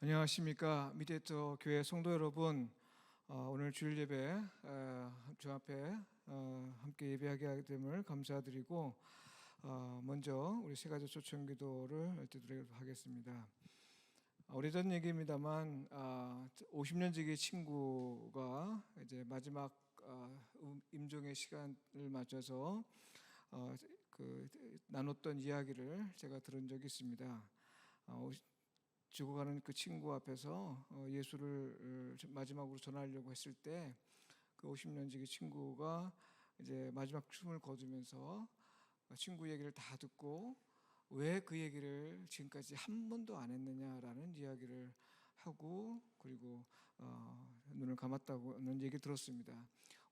안녕하십니까. 미대터 교회 성도 여러분, 오늘 주일 예배 주 앞에 함께 예배하게 됨을 감사드리고 먼저 우리 세 가지 초청 기도를 드리도록 하겠습니다. 오래전 얘기입니다만 50년 지기 친구가 이제 마지막 임종의 시간을 맞춰서 나눴던 이야기를 제가 들은 적이 있습니다. 죽어가는 그 친구 앞에서 예수를 마지막으로 전하려고 했을 때 그 50년 지기 친구가 이제 마지막 숨을 거두면서 친구 얘기를 다 듣고 왜 그 얘기를 지금까지 한 번도 안 했느냐라는 이야기를 하고 그리고 눈을 감았다고는 얘기 들었습니다.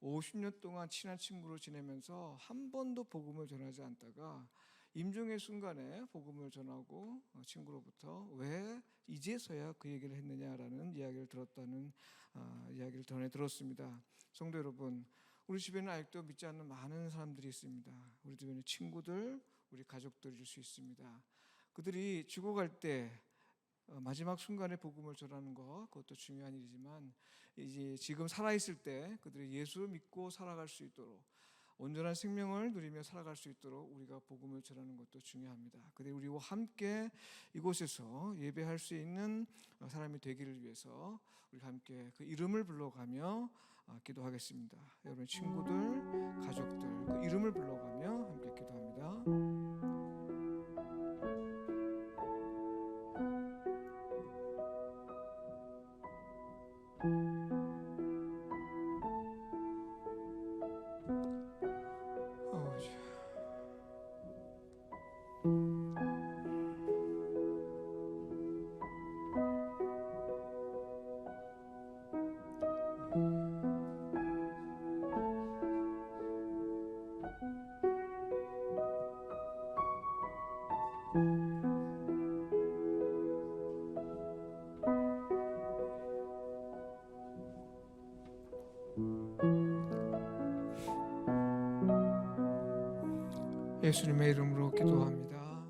50년 동안 친한 친구로 지내면서 한 번도 복음을 전하지 않다가 임종의 순간에 복음을 전하고 친구로부터 왜 이제서야 그 얘기를 했느냐라는 이야기를 들었다는 이야기를 전해 들었습니다. 성도 여러분, 우리 주변에 아직도 믿지 않는 많은 사람들이 있습니다. 우리 주변에 친구들, 우리 가족들일 수 있습니다. 그들이 죽어갈 때 마지막 순간에 복음을 전하는 것, 그것도 중요한 일이지만 이제 지금 살아있을 때 그들이 예수를 믿고 살아갈 수 있도록 온전한 생명을 누리며 살아갈 수 있도록 우리가 복음을 전하는 것도 중요합니다. 그들이 우리와 함께 이곳에서 예배할 수 있는 사람이 되기를 위해서 우리가 함께 그 이름을 불러가며 기도하겠습니다. 여러분 친구들, 가족들 그 이름을 불러가며 함께 기도합니다. 예수님의 이름으로 기도합니다.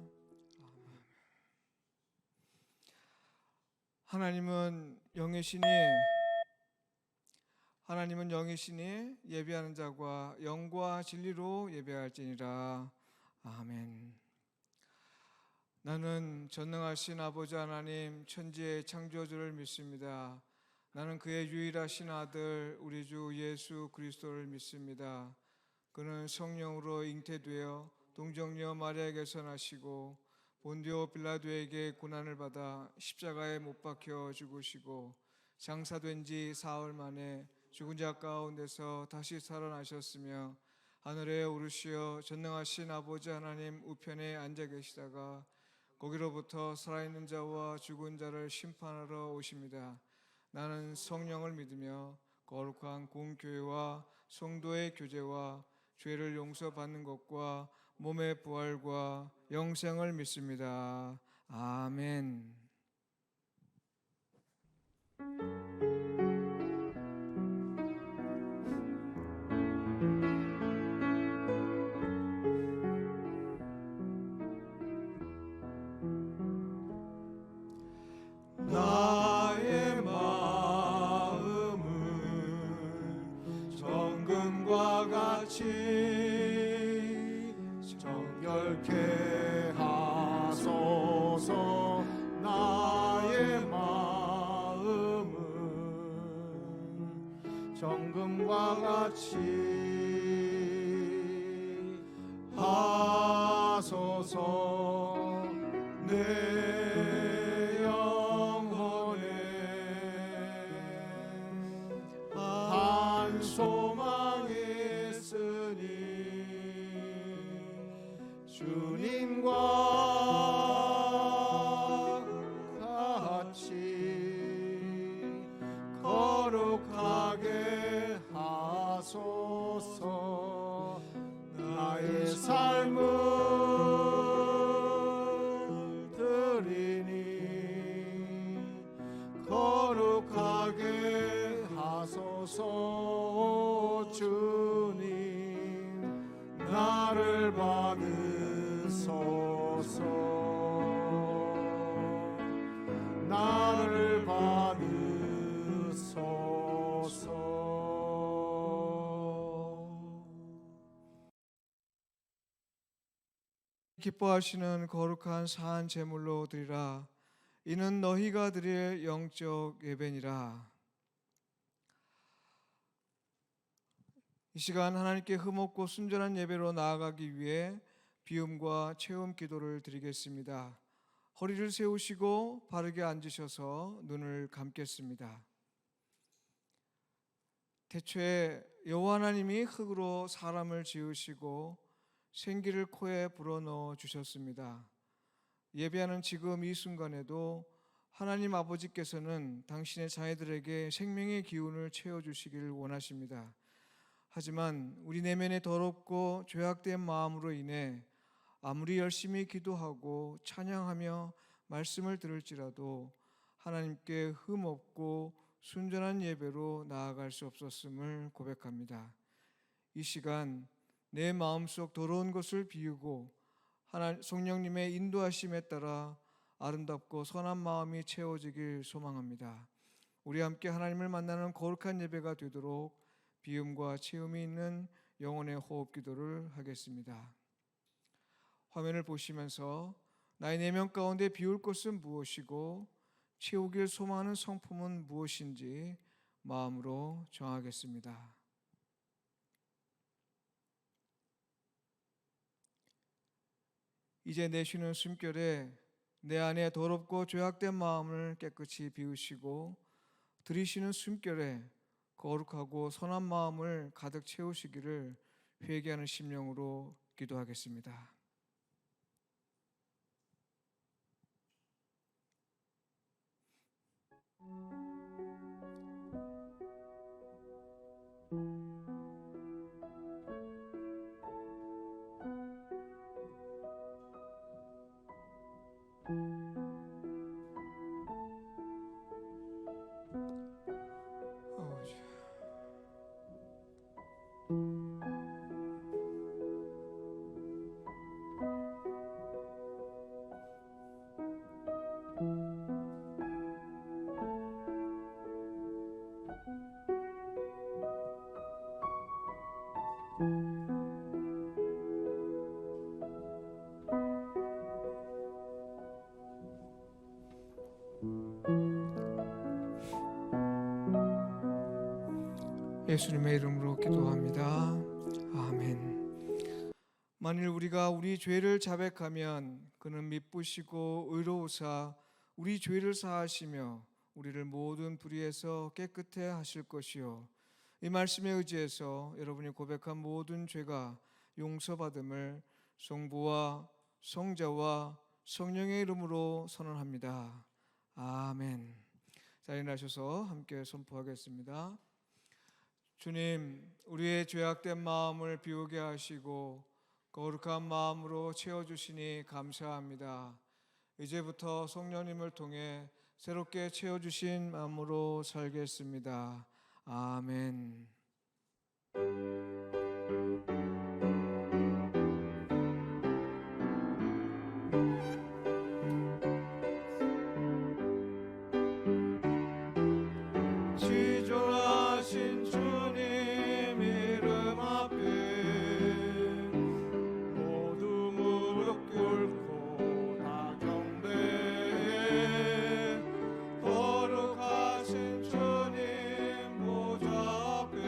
하나님은 영이시니 예배하는 자가 영과 진리로 예배할지니라. 아멘. 나는 전능하신 아버지 하나님 천지의 창조주를 믿습니다. 나는 그의 유일하신 아들 우리 주 예수 그리스도를 믿습니다. 그는 성령으로 잉태되어 동정녀 마리아에게서 나시고 본디오 빌라도에게 고난을 받아 십자가에 못 박혀 죽으시고 장사된 지 사흘 만에 죽은 자 가운데서 다시 살아나셨으며 하늘에 오르시어 전능하신 아버지 하나님 우편에 앉아 계시다가 거기로부터 살아있는 자와 죽은 자를 심판하러 오십니다. 나는 성령을 믿으며 거룩한 공교회와 성도의 교제와 죄를 용서받는 것과 몸의 부활과 영생을 믿습니다. 아멘. 나의 마음을 정금과 같이 정결케 하소서. 나의 마음을 정금과 같이 하소서. 내 영혼에 한 소망이 있으니 주님과 같이 거룩하게 하소서. 나의 삶을 드리니 기뻐하시는 거룩한 산 제물로 드리라. 이는 너희가 드릴 영적 예배니라. 이 시간 하나님께 흠없고 순전한 예배로 나아가기 위해 비움과 체험 기도를 드리겠습니다. 허리를 세우시고 바르게 앉으셔서 눈을 감겠습니다. 태초에 여호와 하나님이 흙으로 사람을 지으시고 생기를 코에 불어넣어 주셨습니다. 예배하는 지금 이 순간에도 하나님 아버지께서는 당신의 자녀들에게 생명의 기운을 채워주시기를 원하십니다. 하지만 우리 내면의 더럽고 죄악된 마음으로 인해 아무리 열심히 기도하고 찬양하며 말씀을 들을지라도 하나님께 흠없고 순전한 예배로 나아갈 수 없었음을 고백합니다. 이 시간 내 마음속 더러운 것을 비우고 성령님의 인도하심에 따라 아름답고 선한 마음이 채워지길 소망합니다. 우리 함께 하나님을 만나는 거룩한 예배가 되도록 비움과 체험이 있는 영혼의 호흡 기도를 하겠습니다. 화면을 보시면서 나의 내면 가운데 비울 것은 무엇이고 채우길 소망하는 성품은 무엇인지 마음으로 정하겠습니다. 이제 내쉬는 숨결에 내 안에 더럽고 죄악된 마음을 깨끗이 비우시고 들이쉬는 숨결에 거룩하고 선한 마음을 가득 채우시기를 회개하는 심령으로 기도하겠습니다. 예수님의 이름으로 기도합니다. 아멘. 만일 우리가 우리 죄를 자백하면 그는 미쁘시고 의로우사 우리 죄를 사하시며 우리를 모든 불의에서 깨끗해 하실 것이요. 이 말씀에 의지해서 여러분이 고백한 모든 죄가 용서받음을 성부와 성자와 성령의 이름으로 선언합니다. 아멘. 자, 일어나셔서 함께 선포하겠습니다. 주님, 우리의 죄악된 마음을 비우게 하시고 거룩한 마음으로 채워주시니 감사합니다. 이제부터 성령님을 통해 새롭게 채워주신 마음으로 살겠습니다. 아멘. 지존하신 주님 이름 앞에 모두 무릎 꿇고 다 경배해. 거룩하신 주님 보좌 앞에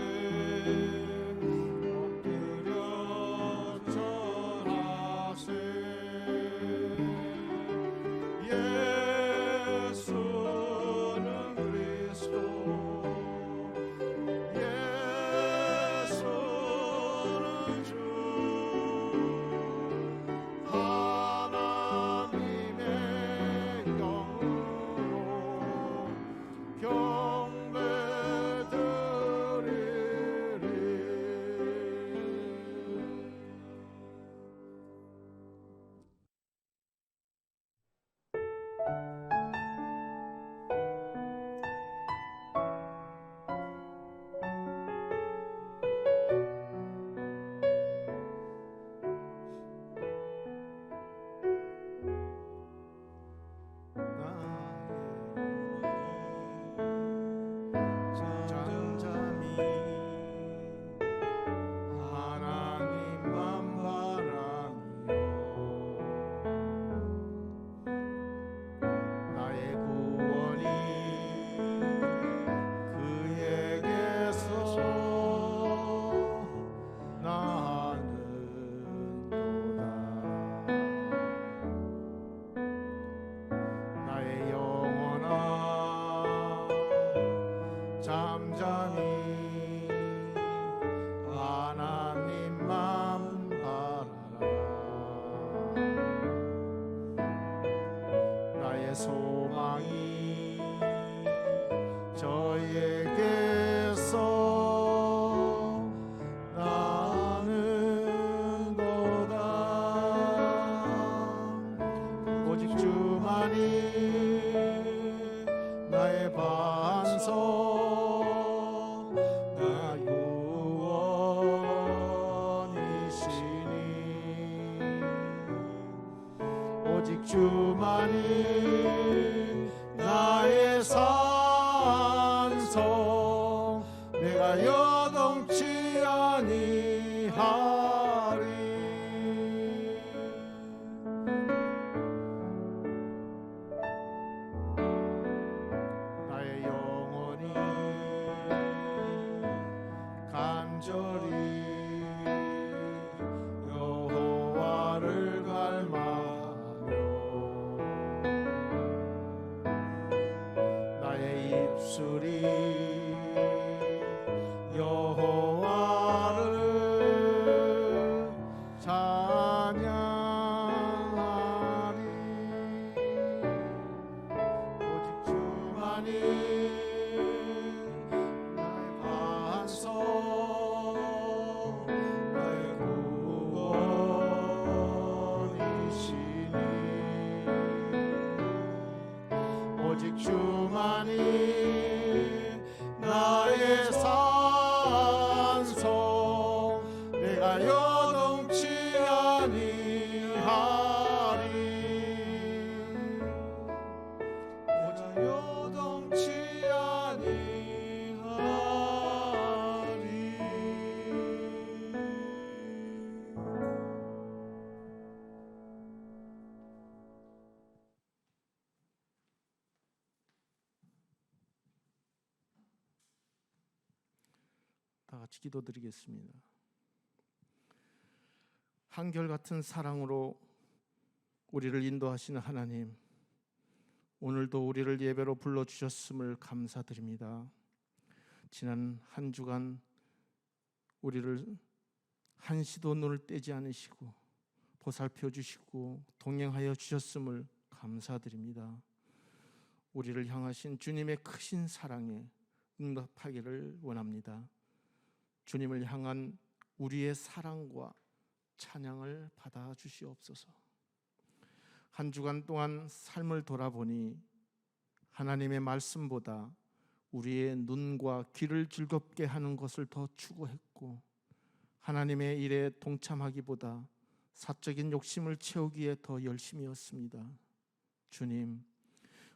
소망이 저에게서 나는 도다. 오직 주만이 나의 반석, 나 구원이시니. 오직 주만이 나의 산성, 내가 여동치 아니하리. 나의 영혼이 간절히 여호와를 갈망하며 나의 입술이 여호와를 찬양하리. 오직 주만이 나의 반석, 나의 구원이시니. 오직 주만이 나의 산성, 내가 여동치 아니하리. 오직 여동치 아니하리. 다 같이 기도드리겠습니다. 한결같은 사랑으로 우리를 인도하시는 하나님, 오늘도 우리를 예배로 불러주셨음을 감사드립니다. 지난 한 주간 우리를 한시도 눈을 떼지 않으시고 보살펴 주시고 동행하여 주셨음을 감사드립니다. 우리를 향하신 주님의 크신 사랑에 응답하기를 원합니다. 주님을 향한 우리의 사랑과 찬양을 받아 주시옵소서. 한 주간 동안 삶을 돌아보니 하나님의 말씀보다 우리의 눈과 귀를 즐겁게 하는 것을 더 추구했고, 하나님의 일에 동참하기보다 사적인 욕심을 채우기에 더 열심이었습니다. 주님,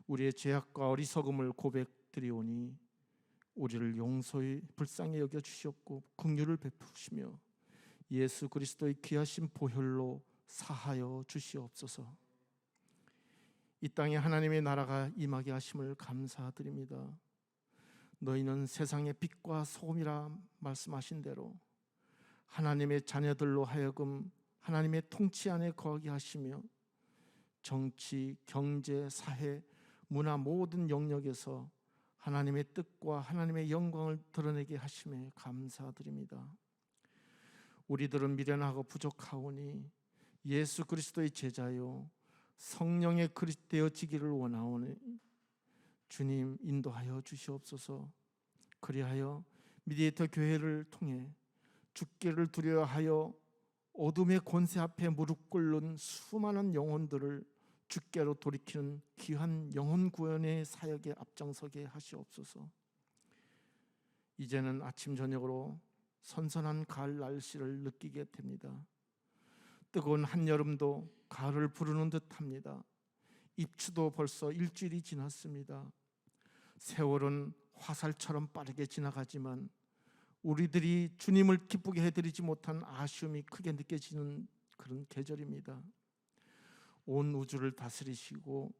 우리의 죄악과 어리석음을 고백드리오니 우리를 용서히 불쌍히 여겨 주시옵고 긍휼을 베푸시며 예수 그리스도의 귀하신 보혈로 사하여 주시옵소서. 이 땅에 하나님의 나라가 임하게 하심을 감사드립니다. 너희는 세상의 빛과 소금이라 말씀하신 대로 하나님의 자녀들로 하여금 하나님의 통치 안에 거하게 하시며 정치, 경제, 사회, 문화 모든 영역에서 하나님의 뜻과 하나님의 영광을 드러내게 하심에 감사드립니다. 우리들은 미련하고 부족하오니 예수 그리스도의 제자요 성령의 그릇 되어지기를 원하오니 주님 인도하여 주시옵소서. 그리하여 미디에이터 교회를 통해 죽기를 두려워하여 어둠의 권세 앞에 무릎 꿇는 수많은 영혼들을 주께로 돌이키는 귀한 영혼 구원의 사역에 앞장서게 하시옵소서. 이제는 아침 저녁으로 선선한 가을 날씨를 느끼게 됩니다. 뜨거운 한여름도 가을을 부르는 듯합니다. 입추도 벌써 일주일이 지났습니다. 세월은 화살처럼 빠르게 지나가지만 우리들이 주님을 기쁘게 해드리지 못한 아쉬움이 크게 느껴지는 그런 계절입니다. 온 우주를 다스리시고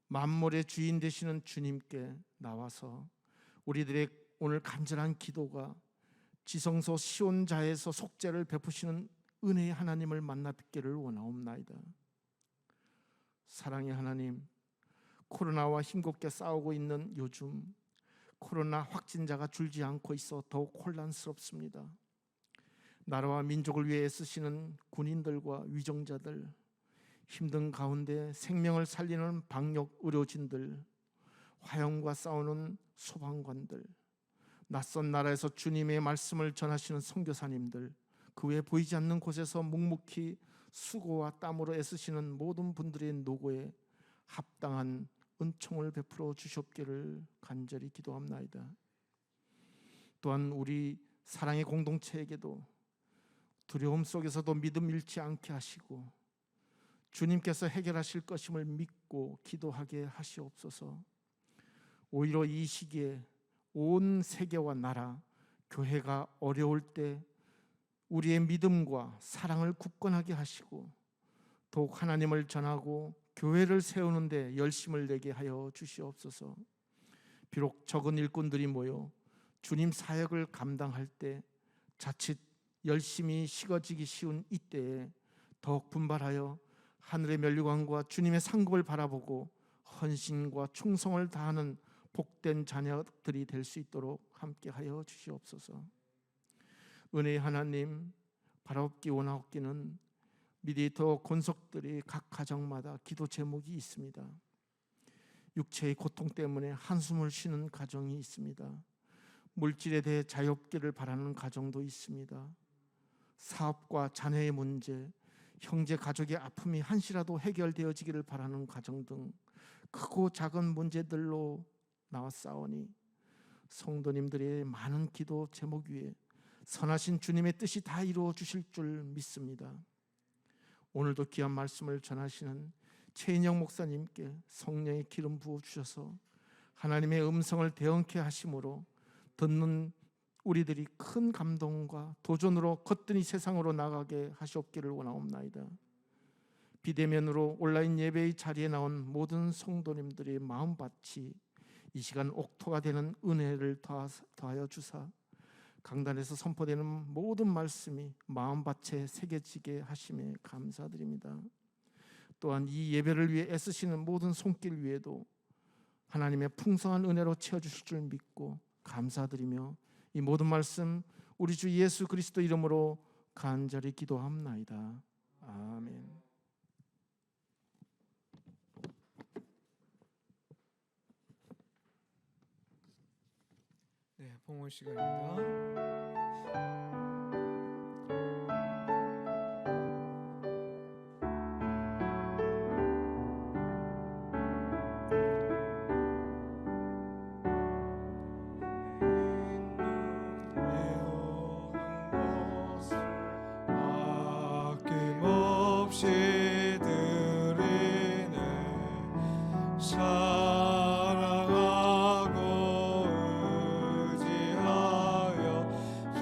만물의 주인 되시는 주님께 나와서 우리들의 오늘 간절한 기도가 지성소 시온자에서 속죄를 베푸시는 은혜의 하나님을 만나 뵙기를 원하옵나이다. 사랑의 하나님, 코로나와 힘겹게 싸우고 있는 요즘 코로나 확진자가 줄지 않고 있어 더욱 혼란스럽습니다. 나라와 민족을 위해 애쓰시는 군인들과 위정자들, 힘든 가운데 생명을 살리는 방역 의료진들, 화염과 싸우는 소방관들, 낯선 나라에서 주님의 말씀을 전하시는 선교사님들, 그 외에 보이지 않는 곳에서 묵묵히 수고와 땀으로 애쓰시는 모든 분들의 노고에 합당한 은총을 베풀어 주시옵기를 간절히 기도합나이다. 또한 우리 사랑의 공동체에게도 두려움 속에서도 믿음 잃지 않게 하시고 주님께서 해결하실 것임을 믿고 기도하게 하시옵소서. 오히려 이 시기에 온 세계와 나라, 교회가 어려울 때 우리의 믿음과 사랑을 굳건하게 하시고 더욱 하나님을 전하고 교회를 세우는 데 열심을 내게 하여 주시옵소서. 비록 적은 일꾼들이 모여 주님 사역을 감당할 때 자칫 열심히 식어지기 쉬운 이때에 더욱 분발하여 하늘의 면류관과 주님의 상급을 바라보고 헌신과 충성을 다하는 복된 자녀들이 될 수 있도록 함께하여 주시옵소서. 은혜의 하나님, 바라옵기 원하옵기는 미디에이터 권속들이 각 가정마다 기도 제목이 있습니다. 육체의 고통 때문에 한숨을 쉬는 가정이 있습니다. 물질에 대해 자유롭기를 바라는 가정도 있습니다. 사업과 자녀의 문제, 형제 가족의 아픔이 한시라도 해결되어지기를 바라는 가정 등 크고 작은 문제들로 나왔사오니 성도님들의 많은 기도 제목 위에 선하신 주님의 뜻이 다 이루어 주실 줄 믿습니다. 오늘도 귀한 말씀을 전하시는 최인영 목사님께 성령의 기름 부어 주셔서 하나님의 음성을 대언케 하심으로 듣는 우리들이 큰 감동과 도전으로 거뜬히 세상으로 나가게 하시옵기를 원하옵나이다. 비대면으로 온라인 예배의 자리에 나온 모든 성도님들의 마음밭이 이 시간 옥토가 되는 은혜를 더하여 주사 강단에서 선포되는 모든 말씀이 마음밭에 새겨지게 하심에 감사드립니다. 또한 이 예배를 위해 애쓰시는 모든 손길 위에도 하나님의 풍성한 은혜로 채워주실 줄 믿고 감사드리며 이 모든 말씀 우리 주 예수 그리스도 이름으로 간절히 기도합나이다. 아멘. 네, 봉헌 시간입니다. 아낌없이 드리네 사랑하고 의지하여 주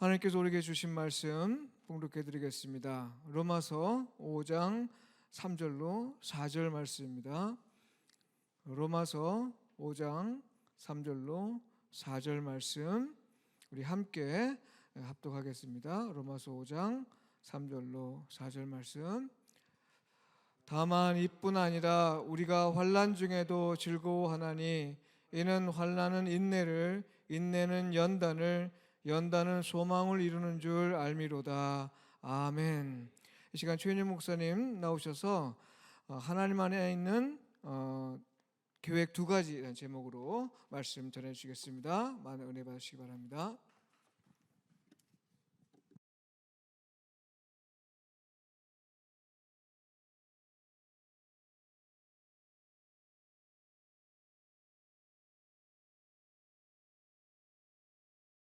하나님께서 우리에게 주신 말씀 봉독해 드리겠습니다. 로마서 5장 3절로 4절 말씀입니다. 로마서 5장 3절로 4절 말씀 우리 함께 합독하겠습니다. 로마서 5장 3절로 4절 말씀. 다만 이뿐 아니라 우리가 환난 중에도 즐거워하나니 이는 환난은 인내를, 인내는 연단을, 연단은 소망을 이루는 줄 알미로다. 아멘. 이 시간 최윤희 목사님 나오셔서 하나님 안에 있는 계획 2가지라는 제목으로 말씀 전해주시겠습니다. 많은 은혜 받으시기 바랍니다.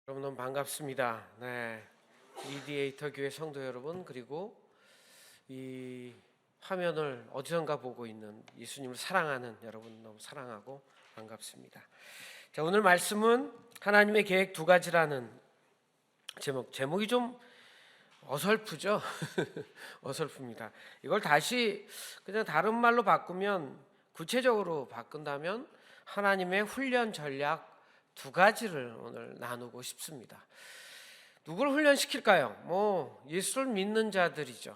여러분 너무 반갑습니다. 네, 미디에이터 교회 성도 여러분, 그리고 이 화면을 어디선가 보고 있는 예수님을 사랑하는 여러분 너무 사랑하고 반갑습니다. 자, 오늘 말씀은 하나님의 계획 2가지라는 제목이 좀 어설프죠? 어설픕니다. 이걸 다시 그냥 다른 말로 바꾸면, 구체적으로 바꾼다면 하나님의 훈련 전략 2가지를 오늘 나누고 싶습니다. 누구를 훈련시킬까요? 예수를 믿는 자들이죠.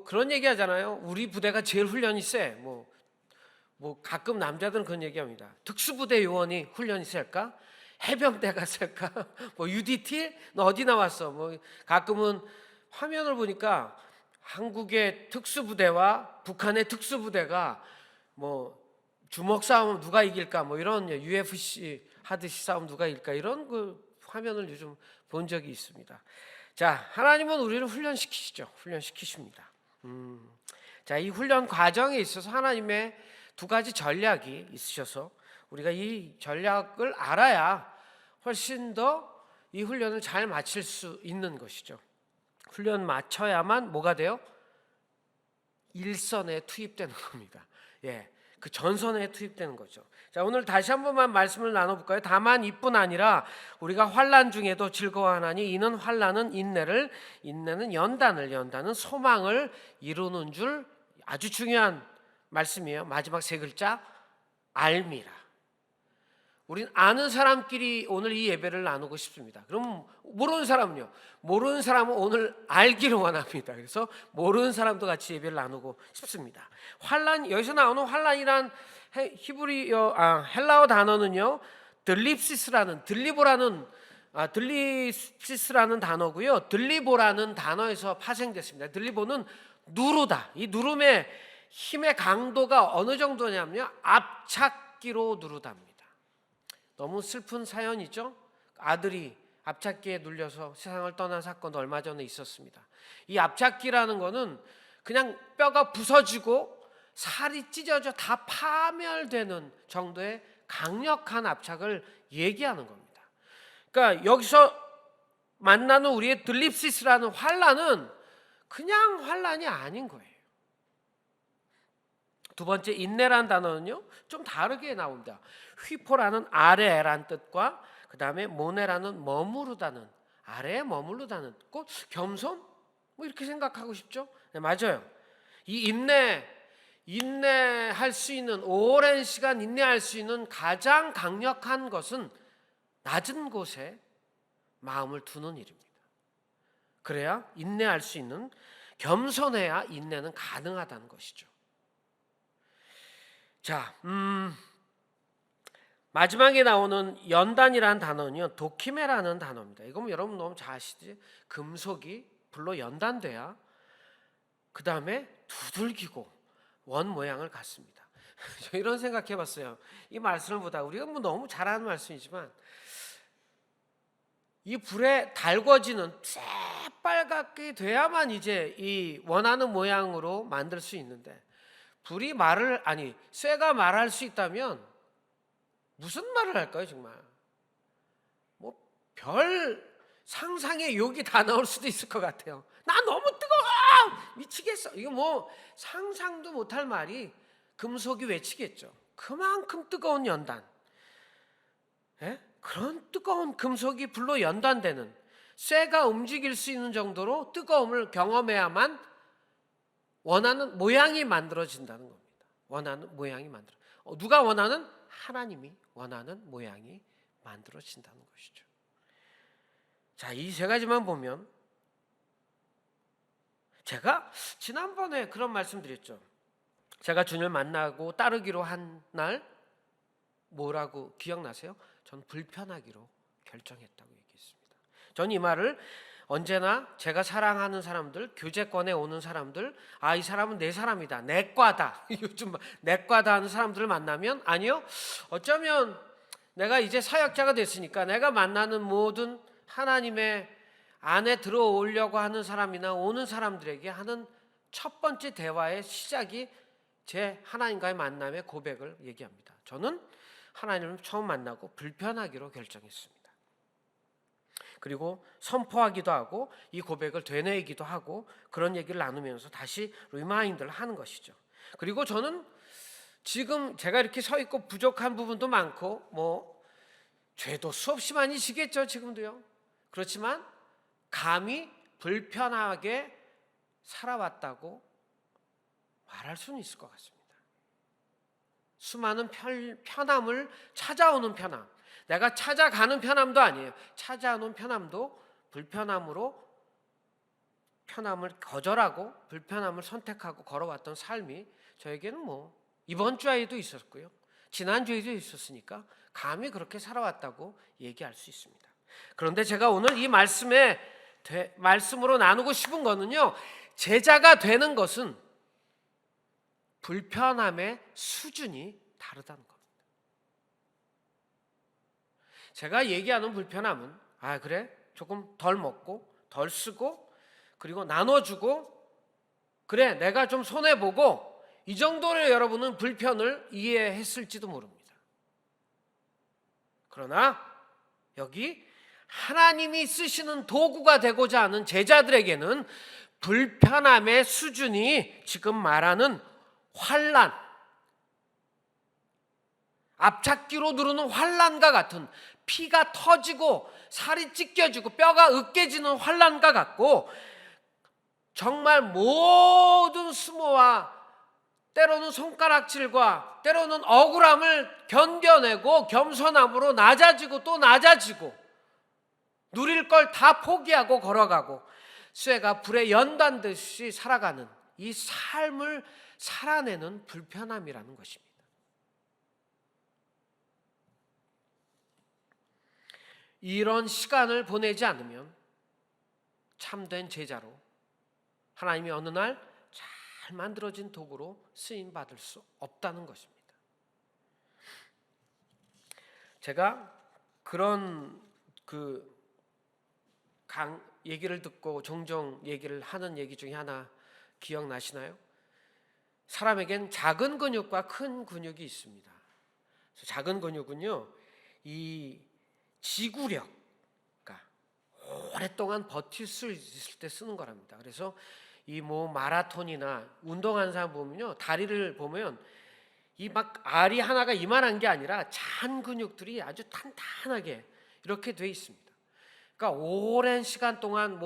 그런 얘기 하잖아요. 우리 부대가 제일 훈련이 세. 가끔 남자들은 그런 얘기합니다. 특수부대 요원이 훈련이 셀까? 해병대가 셀까? UDT? 너 어디 나왔어? 가끔은 화면을 보니까 한국의 특수부대와 북한의 특수부대가 주먹 싸움 누가 이길까? 이런 UFC 하듯이 싸움 누가 이길까? 이런 화면을 요즘 본 적이 있습니다. 자, 하나님은 우리를 훈련시키시죠. 훈련시키십니다. 자, 이 훈련 과정에 있어서 하나님의 2가지 전략이 있으셔서 우리가 이 전략을 알아야 훨씬 더 이 훈련을 잘 마칠 수 있는 것이죠. 훈련 마쳐야만 뭐가 돼요? 일선에 투입되는 겁니다. 그 전선에 투입되는 거죠. 자, 오늘 다시 한 번만 말씀을 나눠볼까요? 다만 이뿐 아니라 우리가 환난 중에도 즐거워하나니 이는 환난은 인내를, 인내는 연단을, 연단은 소망을 이루는 줄. 아주 중요한 말씀이에요. 마지막 3글자 알미라. 우린 아는 사람끼리 오늘 이 예배를 나누고 싶습니다. 그럼 모르는 사람은요? 모르는 사람은 오늘 알기를 원합니다. 그래서 모르는 사람도 같이 예배를 나누고 싶습니다. 환난, 여기서 나오는 환난이란 헬라어 단어는요, 들립시스라는 단어고요. 들리보라는 단어에서 파생됐습니다. 들리보는 누르다. 이 누름의 힘의 강도가 어느 정도냐면요, 앞찾기로 누르답니다. 너무 슬픈 사연이죠. 아들이 앞찾기에 눌려서 세상을 떠난 사건도 얼마 전에 있었습니다. 이 앞찾기라는 거는 그냥 뼈가 부서지고 살이 찢어져 다 파멸되는 정도의 강력한 압착을 얘기하는 겁니다. 그러니까 여기서 만나는 우리의 들립시스라는 환난은 그냥 환난이 아닌 거예요. 2번째 인내란 단어는요, 좀 다르게 나옵니다. 휘포라는 아래란 뜻과 그 다음에 모네라는 머무르다는, 아래에 머무르다는 뜻. 겸손? 이렇게 생각하고 싶죠? 네, 맞아요. 이 인내할 수 있는, 오랜 시간 인내할 수 있는 가장 강력한 것은 낮은 곳에 마음을 두는 일입니다. 그래야 인내할 수 있는, 겸손해야 인내는 가능하다는 것이죠. 자, 마지막에 나오는 연단이라는 단어는요, 도키메라는 단어입니다. 이건 여러분 너무 잘 아시지? 금속이 불로 연단돼야 그 다음에 두들기고 원 모양을 갖습니다. 이런 생각해봤어요. 이 말씀을 보다 우리가 너무 잘 아는 말씀이지만, 이 불에 달궈지는 새빨갛게 돼야만 이제 이 원하는 모양으로 만들 수 있는데, 쇠가 말할 수 있다면 무슨 말을 할까요, 정말? 별 상상의 욕이 다 나올 수도 있을 것 같아요. 나 너무 뜨거워! 미치겠어. 이거 상상도 못할 말이 금속이 외치겠죠. 그만큼 뜨거운 연단. 그런 뜨거운 금속이 불로 연단되는, 쇠가 움직일 수 있는 정도로 뜨거움을 경험해야만 원하는 모양이 만들어진다는 겁니다. 원하는 모양이 누가 원하는? 하나님이 원하는 모양이 만들어진다는 것이죠. 자, 이 세 가지만 보면, 제가 지난번에 그런 말씀 드렸죠. 제가 주님을 만나고 따르기로 한 날 뭐라고 기억나세요? 전 불편하기로 결정했다고 얘기했습니다. 전 이 말을 언제나 제가 사랑하는 사람들, 교제권에 오는 사람들, 이 사람은 내 사람이다, 내과다, 요즘 내과다 하는 사람들을 만나면, 아니요, 어쩌면 내가 이제 사역자가 됐으니까 내가 만나는 모든 하나님의 안에 들어오려고 하는 사람이나 오는 사람들에게 하는 첫 번째 대화의 시작이 제 하나님과의 만남의 고백을 얘기합니다. 저는 하나님을 처음 만나고 불편하기로 결정했습니다. 그리고 선포하기도 하고 이 고백을 되뇌이기도 하고 그런 얘기를 나누면서 다시 리마인드를 하는 것이죠. 그리고 저는 지금 제가 이렇게 서 있고 부족한 부분도 많고 죄도 수없이 많이 지겠죠, 지금도요. 그렇지만 감히 불편하게 살아왔다고 말할 수는 있을 것 같습니다. 수많은 편함을 찾아오는 편함, 내가 찾아가는 편함도 아니에요. 찾아오는 편함도 불편함으로 편함을 거절하고 불편함을 선택하고 걸어왔던 삶이 저에게는 이번 주에도 있었고요, 지난주에도 있었으니까 감히 그렇게 살아왔다고 얘기할 수 있습니다. 그런데 제가 오늘 이 말씀으로 나누고 싶은 거는요, 제자가 되는 것은 불편함의 수준이 다르다는 겁니다. 제가 얘기하는 불편함은 그래? 조금 덜 먹고 덜 쓰고 그리고 나눠주고 그래 내가 좀 손해보고 이 정도로 여러분은 불편을 이해했을지도 모릅니다. 그러나 여기 하나님이 쓰시는 도구가 되고자 하는 제자들에게는 불편함의 수준이 지금 말하는 환난, 앞잡기로 누르는 환난과 같은, 피가 터지고 살이 찢겨지고 뼈가 으깨지는 환난과 같고, 정말 모든 수모와 때로는 손가락질과 때로는 억울함을 견뎌내고 겸손함으로 낮아지고 또 낮아지고 누릴 걸 다 포기하고 걸어가고 쇠가 불에 연단듯이 살아가는 이 삶을 살아내는 불편함이라는 것입니다. 이런 시간을 보내지 않으면 참된 제자로 하나님이 어느 날 잘 만들어진 도구로 쓰임 받을 수 없다는 것입니다. 제가 그런 얘기를 듣고 종종 얘기를 하는 얘기 중에 하나 기억나시나요? 사람에겐 작은 근육과 큰 근육이 있습니다. 작은 근육은요, 이 지구력, 그러니까 오랫동안 버틸 수 있을 때 쓰는 거랍니다. 그래서 이 마라톤이나 운동하는 사람 보면요, 다리를 보면 이 막 알이 하나가 이만한 게 아니라 잔 근육들이 아주 탄탄하게 이렇게 돼 있습니다. 그러니까 오랜 시간 동안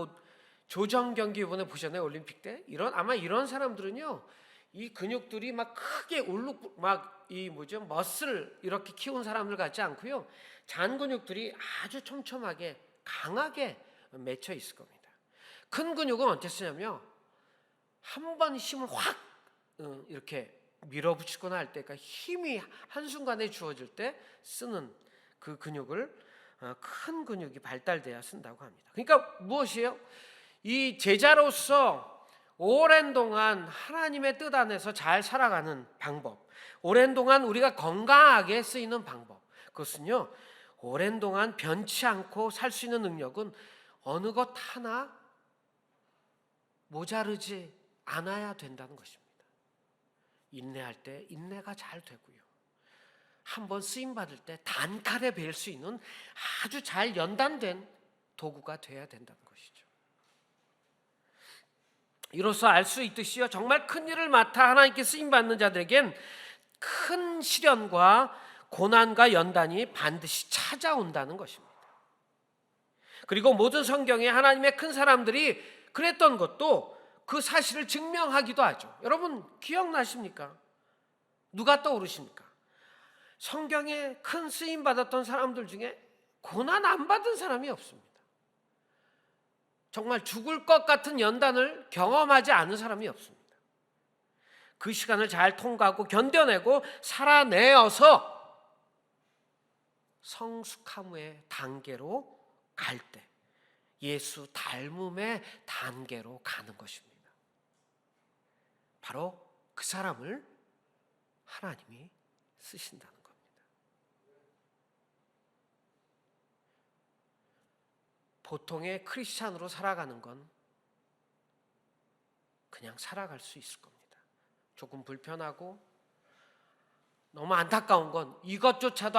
조정 경기 이번에 보셨나요? 올림픽 때? 아마 이런 사람들은요, 이 근육들이 막 크게 머슬 이렇게 키운 사람들 같지 않고요, 잔 근육들이 아주 촘촘하게 강하게 맺혀 있을 겁니다. 큰 근육은 어떻게 쓰냐면요, 한 번 힘을 확 이렇게 밀어붙이거나 할 때, 그러니까 힘이 한순간에 주어질 때 쓰는 그 근육을 큰 근육이 발달돼야 쓴다고 합니다. 그러니까 무엇이에요? 이 제자로서 오랜 동안 하나님의 뜻 안에서 잘 살아가는 방법, 오랜 동안 우리가 건강하게 쓰이는 방법, 그것은요, 오랜 동안 변치 않고 살 수 있는 능력은 어느 것 하나 모자르지 않아야 된다는 것입니다. 인내할 때 인내가 잘 되고요, 한번 쓰임 받을 때 단칼에 뵐 수 있는 아주 잘 연단된 도구가 돼야 된다는 것이죠. 이로써 알 수 있듯이요, 정말 큰 일을 맡아 하나님께 쓰임 받는 자들에겐 큰 시련과 고난과 연단이 반드시 찾아온다는 것입니다. 그리고 모든 성경에 하나님의 큰 사람들이 그랬던 것도 그 사실을 증명하기도 하죠. 여러분 기억나십니까? 누가 떠오르십니까? 성경에 큰 쓰임 받았던 사람들 중에 고난 안 받은 사람이 없습니다. 정말 죽을 것 같은 연단을 경험하지 않은 사람이 없습니다. 그 시간을 잘 통과하고 견뎌내고 살아내어서 성숙함의 단계로 갈 때 예수 닮음의 단계로 가는 것입니다. 바로 그 사람을 하나님이 쓰신다는 겁니다. 보통의 크리스찬으로 살아가는 건 그냥 살아갈 수 있을 겁니다. 조금 불편하고 너무 안타까운 건 이것조차도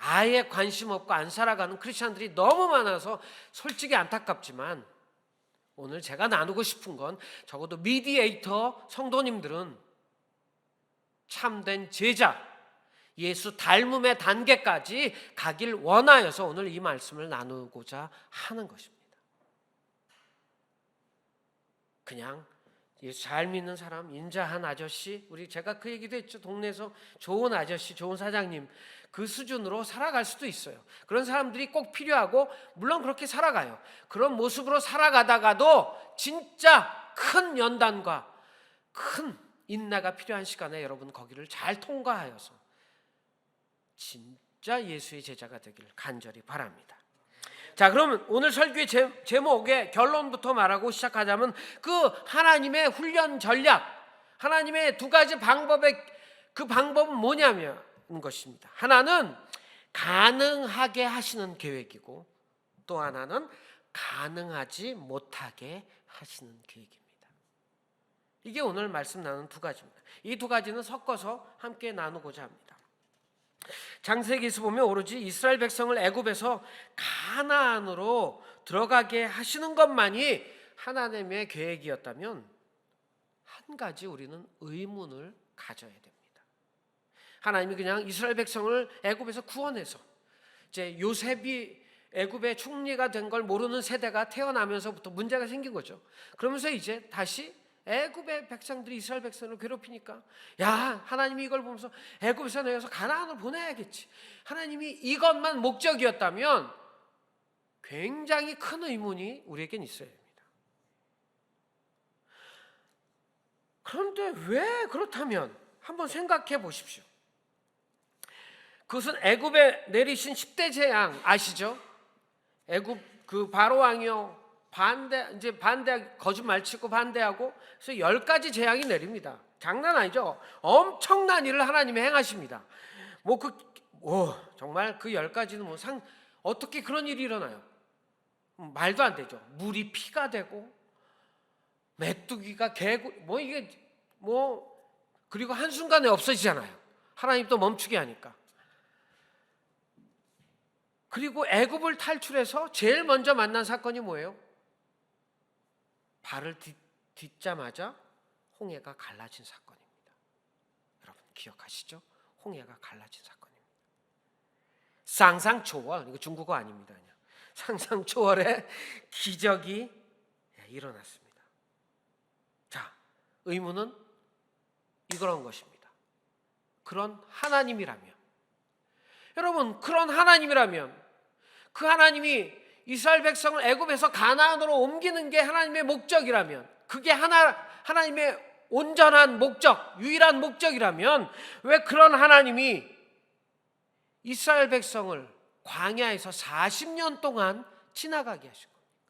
아예 관심 없고 안 살아가는 크리스찬들이 너무 많아서 솔직히 안타깝지만, 오늘 제가 나누고 싶은 건 적어도 미디에이터 성도님들은 참된 제자, 예수 닮음의 단계까지 가길 원하여서 오늘 이 말씀을 나누고자 하는 것입니다. 그냥 예수 잘 믿는 사람, 인자한 아저씨, 제가 그 얘기도 했죠. 동네에서 좋은 아저씨, 좋은 사장님, 그 수준으로 살아갈 수도 있어요. 그런 사람들이 꼭 필요하고 물론 그렇게 살아가요. 그런 모습으로 살아가다가도 진짜 큰 연단과 큰 인내가 필요한 시간에 여러분 거기를 잘 통과하여서 진짜 예수의 제자가 되길 간절히 바랍니다. 자, 그러면 오늘 설교의 제목의 결론부터 말하고 시작하자면 그 하나님의 훈련 전략, 하나님의 두 가지 방법의 그 방법은 뭐냐면 것입니다. 하나는 가능하게 하시는 계획이고 또 하나는 가능하지 못하게 하시는 계획입니다. 이게 오늘 말씀 나누는 두 가지입니다. 이 두 가지는 섞어서 함께 나누고자 합니다. 창세기에서 보면 오로지 이스라엘 백성을 애굽에서 가나안으로 들어가게 하시는 것만이 하나님의 계획이었다면 한 가지 우리는 의문을 가져야 됩니다. 하나님이 그냥 이스라엘 백성을 애굽에서 구원해서 이제 요셉이 애굽의 총리가 된 걸 모르는 세대가 태어나면서부터 문제가 생긴 거죠. 그러면서 이제 다시 애굽의 백성들이 이스라엘 백성을 괴롭히니까 야, 하나님이 이걸 보면서 애굽에서 내어서 가나안으로 보내야겠지. 하나님이 이것만 목적이었다면 굉장히 큰 의문이 우리에겐 있어야 됩니다. 그런데 왜 그렇다면 한번 생각해 보십시오. 그것은 애굽에 내리신 10대 재앙 아시죠? 애굽 그 바로 왕이요 반대 거짓말 치고 반대하고 그래서 10가지 재앙이 내립니다. 장난 아니죠? 엄청난 일을 하나님이 행하십니다. 정말 그 10가지는 어떻게 그런 일이 일어나요? 말도 안 되죠. 물이 피가 되고 메뚜기가 그리고 한순간에 없어지잖아요. 하나님 또 멈추게 하니까. 그리고 애굽을 탈출해서 제일 먼저 만난 사건이 뭐예요? 발을 딛자마자 홍해가 갈라진 사건입니다. 여러분 기억하시죠? 홍해가 갈라진 사건입니다. 상상초월, 이거 중국어 아닙니다. 그냥. 상상초월의 기적이 일어났습니다. 자, 의문은 이런 것입니다. 그런 하나님이라면, 여러분 그런 하나님이라면 그 하나님이 이스라엘 백성을 애굽에서 가나안으로 옮기는 게 하나님의 목적이라면, 그게 하나님의 온전한 목적, 유일한 목적이라면 왜 그런 하나님이 이스라엘 백성을 광야에서 40년 동안 지나가게 하신 겁니까?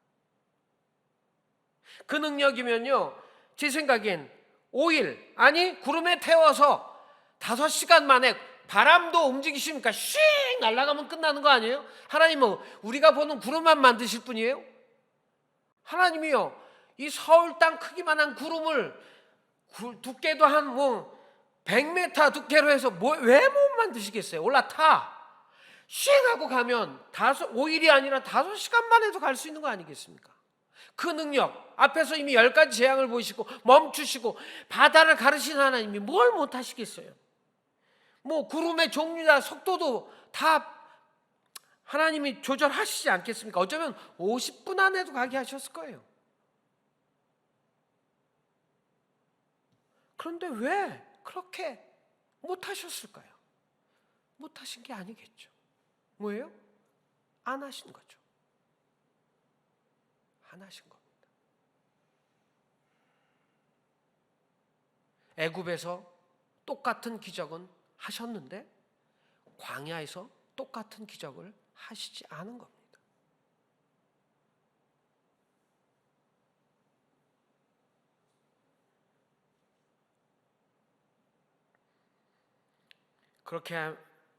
그 능력이면요, 제 생각엔 5일, 아니 구름에 태워서 5시간 만에 바람도 움직이십니까? 쉥 날아가면 끝나는 거 아니에요? 하나님은 우리가 보는 구름만 만드실 분이에요? 하나님이요, 이 서울 땅 크기만한 구름을 두께도 한 100m 두께로 해서 왜 못 만드시겠어요? 올라타. 쉥 하고 가면 5일이 아니라 5시간만 해도 갈 수 있는 거 아니겠습니까? 그 능력 앞에서 이미 10가지 재앙을 보이시고 멈추시고 바다를 가르신 하나님이 뭘 못하시겠어요? 뭐 구름의 종류나 속도도 다 하나님이 조절하시지 않겠습니까? 어쩌면 50분 안에도 가게 하셨을 거예요. 그런데 왜 그렇게 못하셨을까요? 못하신 게 아니겠죠. 뭐예요? 안 하신 거죠. 안 하신 겁니다. 애굽에서 똑같은 기적은 하셨는데 광야에서 똑같은 기적을 하시지 않은 겁니다.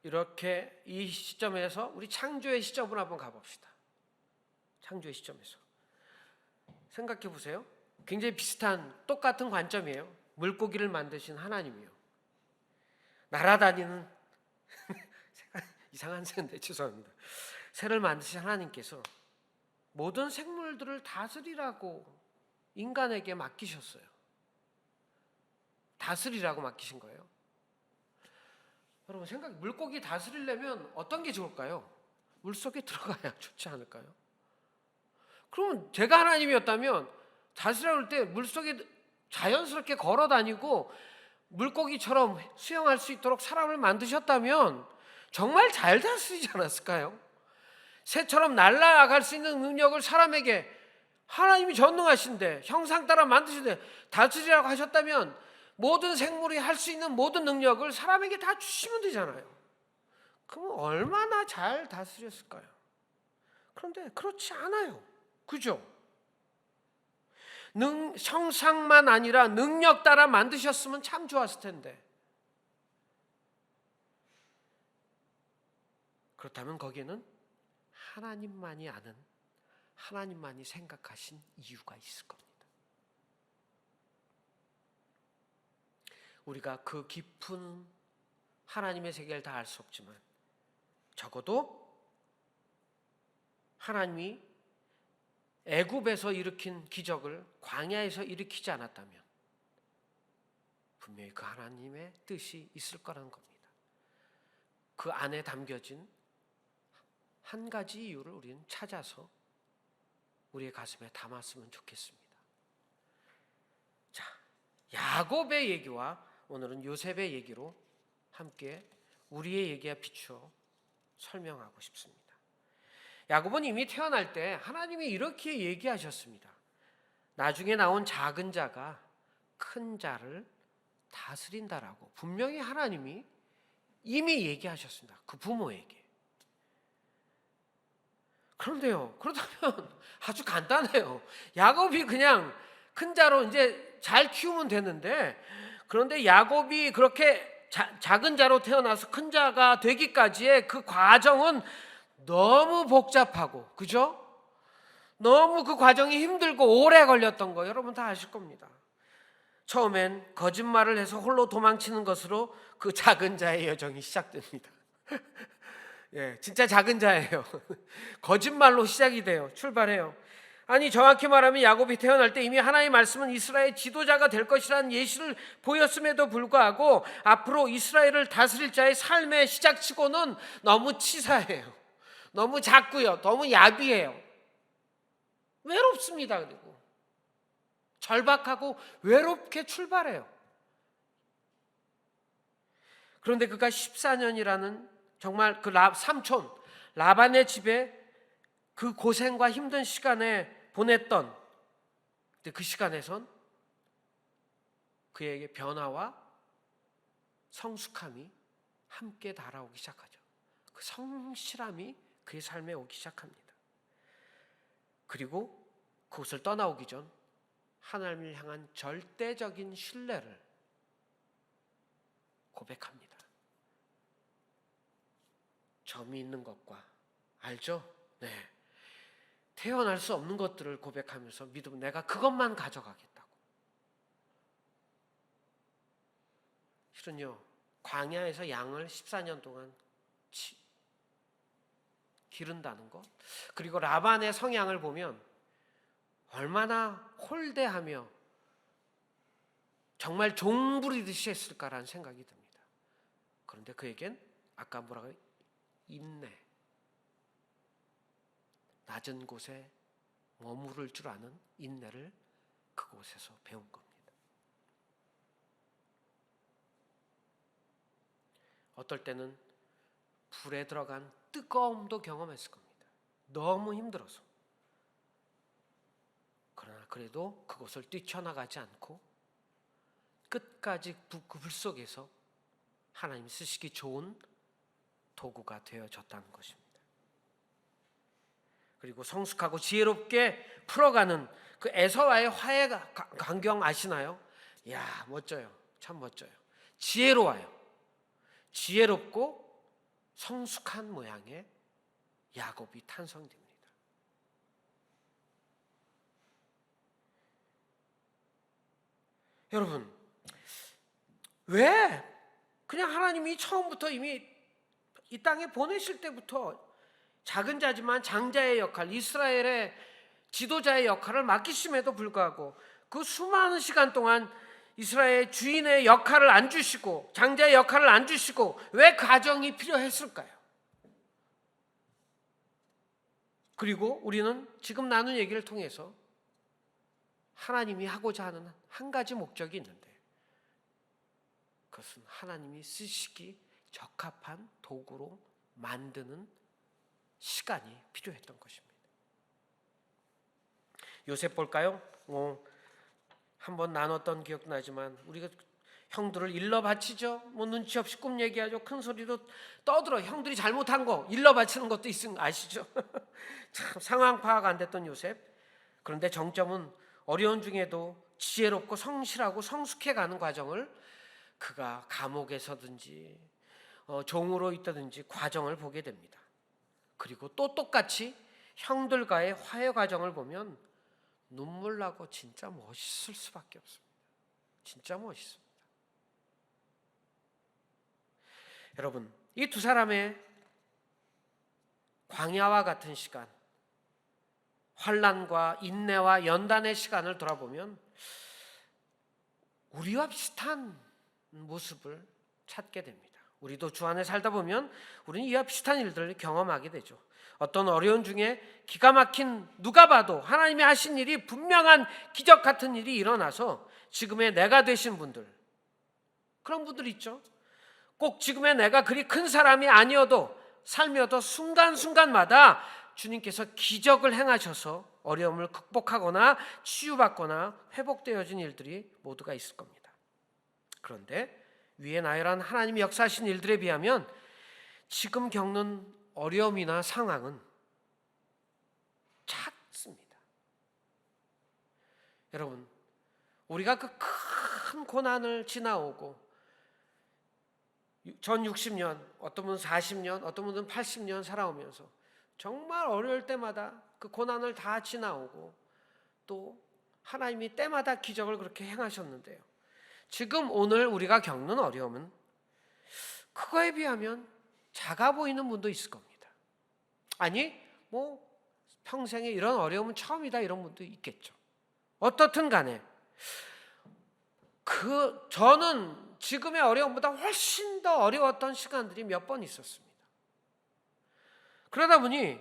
이렇게 이 시점에서 우리 창조의 시점으로 한번 가봅시다. 창조의 시점에서 생각해 보세요. 굉장히 비슷한 똑같은 관점이에요. 물고기를 만드신 하나님이요. 날아다니는 이상한 새인데 죄송합니다. 새를 만드신 하나님께서 모든 생물들을 다스리라고 인간에게 맡기셨어요. 다스리라고 맡기신 거예요. 여러분 물고기 다스리려면 어떤 게 좋을까요? 물속에 들어가야 좋지 않을까요? 그러면 제가 하나님이었다면 다스리라고 할 때 물속에 자연스럽게 걸어 다니고 물고기처럼 수영할 수 있도록 사람을 만드셨다면 정말 잘 다스리지 않았을까요? 새처럼 날아갈 수 있는 능력을 사람에게 하나님이 전능하신데 형상 따라 만드신데 다스리라고 하셨다면 모든 생물이 할 수 있는 모든 능력을 사람에게 다 주시면 되잖아요. 그럼 얼마나 잘 다스렸을까요? 그런데 그렇지 않아요. 그죠? 형상만 아니라 능력 따라 만드셨으면 참 좋았을 텐데. 그렇다면 거기에는 하나님만이 아는, 하나님만이 생각하신 이유가 있을 겁니다. 우리가 그 깊은 하나님의 세계를 다 알 수 없지만 적어도 하나님이 애굽에서 일으킨 기적을 광야에서 일으키지 않았다면 분명히 그 하나님의 뜻이 있을 거라는 겁니다. 그 안에 담겨진 한 가지 이유를 우리는 찾아서 우리의 가슴에 담았으면 좋겠습니다. 자, 야곱의 얘기와 오늘은 요셉의 얘기로 함께 우리의 얘기에 비추어 설명하고 싶습니다. 야곱은 이미 태어날 때 하나님이 이렇게 얘기하셨습니다. 나중에 나온 작은 자가 큰 자를 다스린다라고 분명히 하나님이 이미 얘기하셨습니다. 그 부모에게. 그런데요, 그렇다면 아주 간단해요. 야곱이 그냥 큰 자로 이제 잘 키우면 되는데, 그런데 야곱이 그렇게 작은 자로 태어나서 큰 자가 되기까지의 그 과정은 너무 복잡하고, 그죠? 너무 그 과정이 힘들고 오래 걸렸던 거 여러분 다 아실 겁니다. 처음엔 거짓말을 해서 홀로 도망치는 것으로 그 작은 자의 여정이 시작됩니다. 예, 진짜 작은 자예요. 거짓말로 시작이 돼요. 출발해요. 아니 정확히 말하면 야곱이 태어날 때 이미 하나님의 말씀은 이스라엘 지도자가 될 것이라는 예시를 보였음에도 불구하고 앞으로 이스라엘을 다스릴 자의 삶의 시작치고는 너무 치사해요. 너무 작고요. 너무 야비해요. 외롭습니다. 그리고 절박하고 외롭게 출발해요. 그런데 그가 14년이라는 정말 그 삼촌 라반의 집에 그 고생과 힘든 시간에 보냈던 그 시간에선 그에게 변화와 성숙함이 함께 달아오기 시작하죠. 그 성실함이 그의 삶에 오기 시작합니다. 그리고 그곳을 떠나오기 전 하나님을 향한 절대적인 신뢰를 고백합니다. 점이 있는 것과 알죠? 네. 태어날 수 없는 것들을 고백하면서 믿음, 내가 그것만 가져가겠다고. 실은요, 광야에서 양을 14년 동안 기른다는 것, 그리고 라반의 성향을 보면 얼마나 홀대하며 정말 종부리듯이 했을까라는 생각이 듭니다. 그런데 그에겐 아까 뭐라고 해요? 인내. 낮은 곳에 머무를 줄 아는 인내를 그곳에서 배운 겁니다. 어떨 때는 불에 들어간 뜨거움도 경험했을 겁니다. 너무 힘들어서. 그러나 그래도 그곳을 뛰쳐나가지 않고 끝까지 그 불 속에서 하나님 쓰시기 좋은 도구가 되어졌다는 것입니다. 그리고 성숙하고 지혜롭게 풀어가는 그 에서와의 화해 광경 아시나요? 이야, 멋져요. 참 멋져요. 지혜로워요. 지혜롭고 성숙한 모양의 야곱이 탄생됩니다. 여러분, 왜 그냥 하나님이 처음부터 이미 이 땅에 보내실 때부터 작은 자지만 장자의 역할, 이스라엘의 지도자의 역할을 맡기심에도 불구하고 그 수많은 시간 동안 이스라엘 주인의 역할을 안 주시고 장자의 역할을 안 주시고 왜 가정이 필요했을까요? 그리고 우리는 지금 나눈 얘기를 통해서 하나님이 하고자 하는 한 가지 목적이 있는데 그것은 하나님이 쓰시기 적합한 도구로 만드는 시간이 필요했던 것입니다. 요셉 볼까요? 한번 나눴던 기억도 나지만 우리가 형들을 일러 바치죠. 눈치 없이 꿈 얘기하죠. 큰 소리로 떠들어. 형들이 잘못한 거 일러 바치는 것도 있으면 아시죠? 참 상황 파악 안 됐던 요셉. 그런데 정점은 어려운 중에도 지혜롭고 성실하고 성숙해가는 과정을 그가 감옥에서든지 종으로 있다든지 과정을 보게 됩니다. 그리고 또 똑같이 형들과의 화해 과정을 보면 눈물 나고 진짜 멋있을 수밖에 없습니다. 진짜 멋있습니다. 여러분, 이 두 사람의 광야와 같은 시간, 환난과 인내와 연단의 시간을 돌아보면 우리와 비슷한 모습을 찾게 됩니다. 우리도 주 안에 살다 보면 우리는 이와 비슷한 일들을 경험하게 되죠. 어떤 어려운 중에 기가 막힌 누가 봐도 하나님이 하신 일이 분명한 기적 같은 일이 일어나서 지금의 내가 되신 분들, 그런 분들 있죠. 꼭 지금의 내가 그리 큰 사람이 아니어도 살며도 순간순간마다 주님께서 기적을 행하셔서 어려움을 극복하거나 치유받거나 회복되어진 일들이 모두가 있을 겁니다. 그런데 위에 나열한 하나님이 역사하신 일들에 비하면 지금 겪는 어려움이나 상황은 작습니다. 여러분, 우리가 그 큰 고난을 지나오고 전 60년, 어떤 분은 40년, 어떤 분은 80년 살아오면서 정말 어려울 때마다 그 고난을 다 지나오고 또 하나님이 때마다 기적을 그렇게 행하셨는데요. 지금 오늘 우리가 겪는 어려움은 그거에 비하면 작아 보이는 분도 있을 겁니다. 아니, 평생에 이런 어려움은 처음이다 이런 분도 있겠죠. 어떻든 간에 저는 지금의 어려움보다 훨씬 더 어려웠던 시간들이 몇 번 있었습니다. 그러다 보니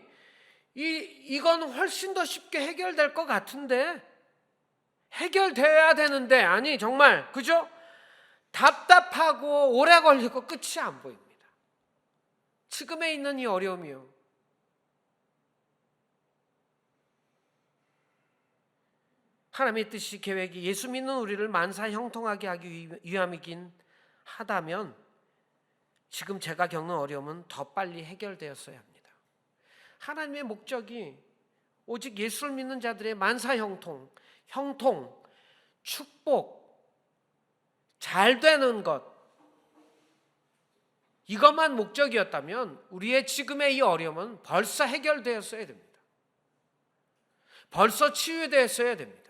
이건 훨씬 더 쉽게 해결될 것 같은데 해결돼야 되는데 아니 정말 그죠? 답답하고 오래 걸리고 끝이 안 보입니다. 지금에 있는 이 어려움이요. 하나님의 뜻이 계획이 예수 믿는 우리를 만사 형통하게 하기 위함이긴 하다면 지금 제가 겪는 어려움은 더 빨리 해결되었어야 합니다. 하나님의 목적이 오직 예수를 믿는 자들의 만사 형통, 축복, 잘 되는 것 이것만 목적이었다면 우리의 지금의 이 어려움은 벌써 해결되었어야 됩니다. 벌써 치유되었어야 됩니다.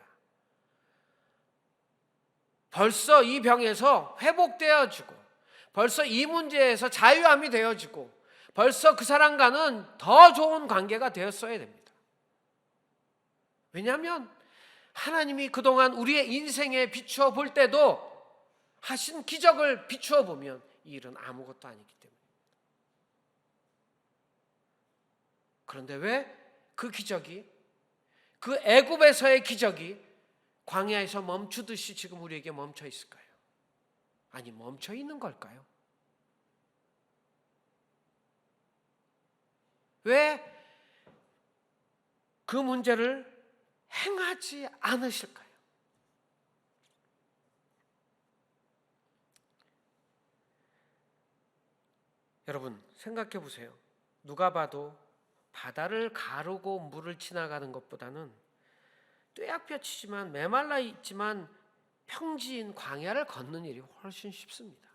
벌써 이 병에서 회복되어지고 벌써 이 문제에서 자유함이 되어지고 벌써 그 사람과는 더 좋은 관계가 되었어야 됩니다. 왜냐하면 하나님이 그동안 우리의 인생에 비추어 볼 때도 하신 기적을 비추어 보면 이 일은 아무것도 아니기 때문에. 그런데 왜 그 기적이, 그 애굽에서의 기적이 광야에서 멈추듯이 지금 우리에게 멈춰 있을까요? 아니, 멈춰 있는 걸까요? 왜 그 문제를 행하지 않으실까요? 여러분, 생각해 보세요. 누가 봐도 바다를 가르고 물을 지나가는 것보다는 떼약볕이지만 메말라 있지만 평지인 광야를 걷는 일이 훨씬 쉽습니다.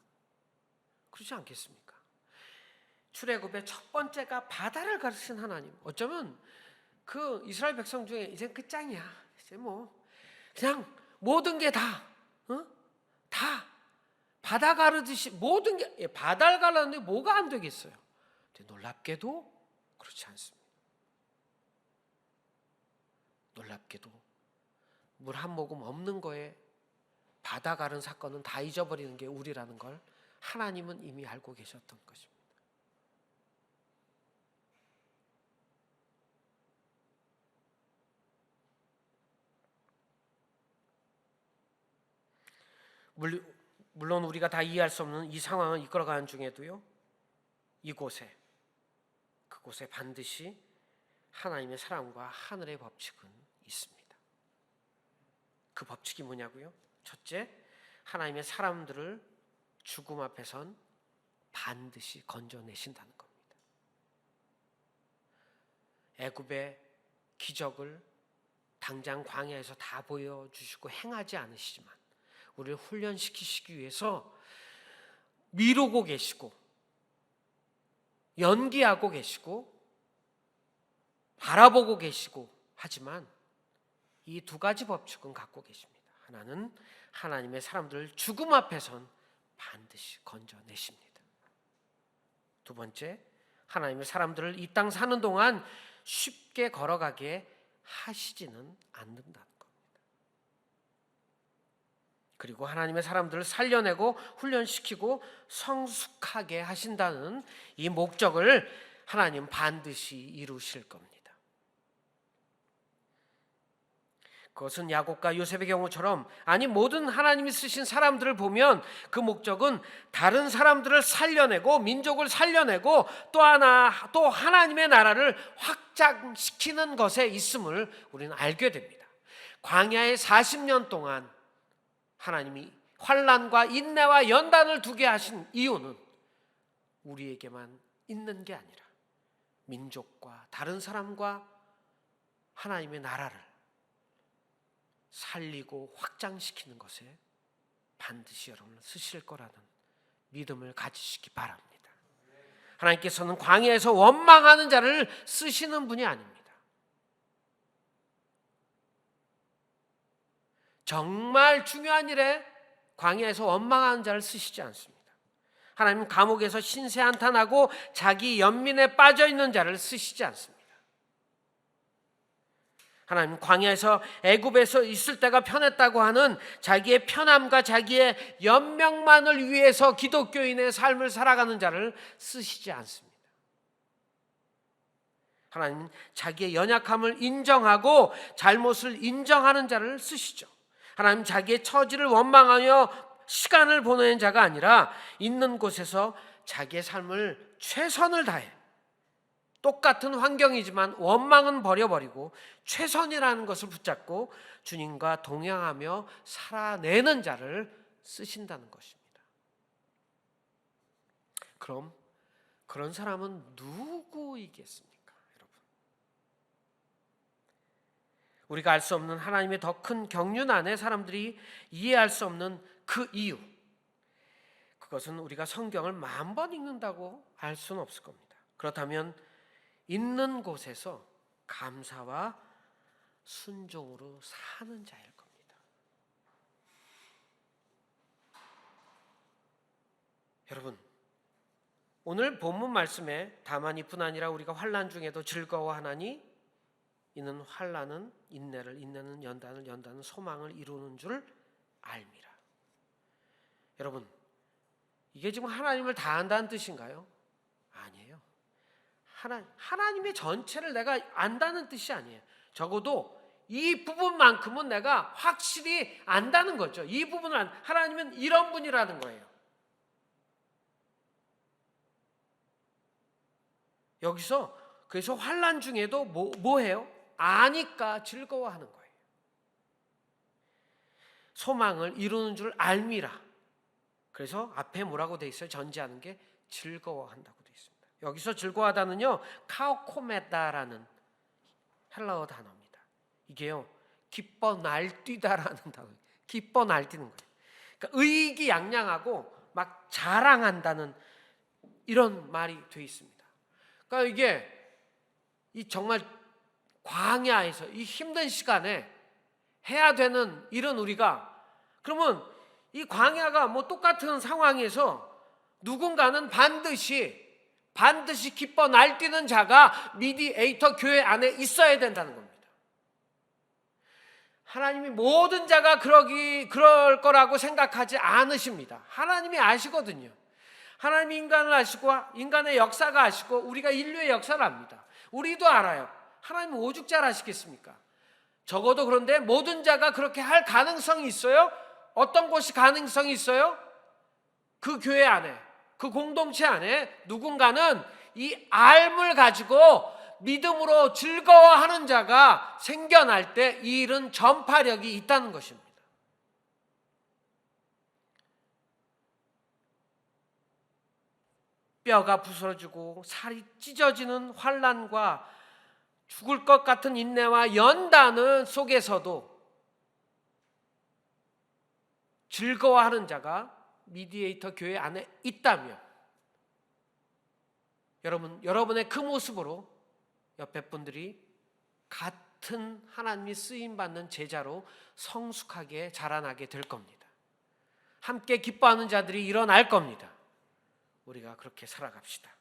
그렇지 않겠습니까? 출애굽의 첫 번째가 바다를 가르친 하나님. 어쩌면 그 이스라엘 백성 중에 이제 끝장이야. 이제 뭐 그냥 모든 게 다 바다 가르듯이 모든 게 바다를 가르는데 뭐가 안 되겠어요? 근데 놀랍게도 그렇지 않습니다. 놀랍게도 물 한 모금 없는 거에 바다 가른 사건은 다 잊어버리는 게 우리라는 걸 하나님은 이미 알고 계셨던 것입니다. 물론 우리가 다 이해할 수 없는 이 상황을 이끌어가는 중에도요, 그곳에 반드시 하나님의 사랑과 하늘의 법칙은 있습니다. 그 법칙이 뭐냐고요? 첫째, 하나님의 사람들을 죽음 앞에선 반드시 건져내신다는 겁니다. 애굽의 기적을 당장 광야에서 다 보여주시고 행하지 않으시지만 우리를 훈련시키시기 위해서 미루고 계시고 연기하고 계시고 바라보고 계시고 하지만 이 두 가지 법칙은 갖고 계십니다. 하나는 하나님의 사람들을 죽음 앞에선 반드시 건져내십니다. 두 번째, 하나님의 사람들을 이 땅 사는 동안 쉽게 걸어가게 하시지는 않는다는 겁니다. 그리고 하나님의 사람들을 살려내고 훈련시키고 성숙하게 하신다는 이 목적을 하나님 반드시 이루실 겁니다. 그것은 야곱과 요셉의 경우처럼, 아니 모든 하나님이 쓰신 사람들을 보면 그 목적은 다른 사람들을 살려내고 민족을 살려내고 또 하나님의 나라를 확장시키는 것에 있음을 우리는 알게 됩니다. 광야의 40년 동안 하나님이 환난과 인내와 연단을 두게 하신 이유는 우리에게만 있는 게 아니라 민족과 다른 사람과 하나님의 나라를 살리고 확장시키는 것에 반드시 여러분을 쓰실 거라는 믿음을 가지시기 바랍니다. 하나님께서는 광야에서 원망하는 자를 쓰시는 분이 아닙니다. 정말 중요한 일에 광야에서 원망하는 자를 쓰시지 않습니다. 하나님은 감옥에서 신세 한탄하고 자기 연민에 빠져 있는 자를 쓰시지 않습니다. 하나님은 광야에서 애굽에서 있을 때가 편했다고 하는 자기의 편함과 자기의 연명만을 위해서 기독교인의 삶을 살아가는 자를 쓰시지 않습니다. 하나님은 자기의 연약함을 인정하고 잘못을 인정하는 자를 쓰시죠. 하나님 자기의 처지를 원망하며 시간을 보내는 자가 아니라 있는 곳에서 자기의 삶을 최선을 다해 똑같은 환경이지만 원망은 버려버리고 최선이라는 것을 붙잡고 주님과 동행하며 살아내는 자를 쓰신다는 것입니다. 그럼 그런 사람은 누구이겠습니까, 여러분? 우리가 알 수 없는 하나님의 더 큰 경륜 안에 사람들이 이해할 수 없는 그 이유, 그것은 우리가 성경을 10,000번 읽는다고 알 수는 없을 겁니다. 그렇다면 있는 곳에서 감사와 순종으로 사는 자일 겁니다. 여러분, 오늘 본문 말씀에 다만 이뿐 아니라 우리가 환난 중에도 즐거워하나니 이는 환난은 인내를, 인내는 연단을, 연단은 소망을 이루는 줄 알미라. 여러분, 이게 지금 하나님을 다 안다는 뜻인가요? 아니에요. 하나님의 전체를 내가 안다는 뜻이 아니에요. 적어도 이 부분만큼은 내가 확실히 안다는 거죠. 이 부분을 하나님은 이런 분이라는 거예요. 여기서 그래서 환난 중에도 뭐 해요? 아니까 즐거워하는 거예요. 소망을 이루는 줄 알미라. 그래서 앞에 뭐라고 돼 있어요? 전제하는 게 즐거워한다고 돼 있습니다. 여기서 즐거워하다는요, 카오코메다라는 헬라어 단어입니다. 이게요, 기뻐 날뛰다라는 단어예요. 기뻐 날뛰는 거예요. 그러니까 의기양양하고 막 자랑한다는 이런 말이 돼 있습니다. 그러니까 이게 이 정말 광야에서 이 힘든 시간에 해야 되는 일은 우리가, 그러면 이 광야가 뭐 똑같은 상황에서 누군가는 반드시 기뻐 날뛰는 자가 미디에이터 교회 안에 있어야 된다는 겁니다. 하나님이 모든 자가 그럴 거라고 생각하지 않으십니다. 하나님이 아시거든요. 하나님이 인간을 아시고 인간의 역사가 아시고 우리가 인류의 역사를 압니다. 우리도 알아요. 하나님은 오죽 잘 아시겠습니까? 적어도 그런데 모든 자가 그렇게 할 가능성이 있어요? 어떤 곳이 가능성이 있어요? 그 교회 안에, 그 공동체 안에 누군가는 이 알을 가지고 믿음으로 즐거워하는 자가 생겨날 때 이 일은 전파력이 있다는 것입니다. 뼈가 부서지고 살이 찢어지는 환난과 죽을 것 같은 인내와 연단은 속에서도 즐거워하는 자가 미디에이터 교회 안에 있다면 여러분의 그 모습으로 옆에 분들이 같은 하나님이 쓰임받는 제자로 성숙하게 자라나게 될 겁니다. 함께 기뻐하는 자들이 일어날 겁니다. 우리가 그렇게 살아갑시다.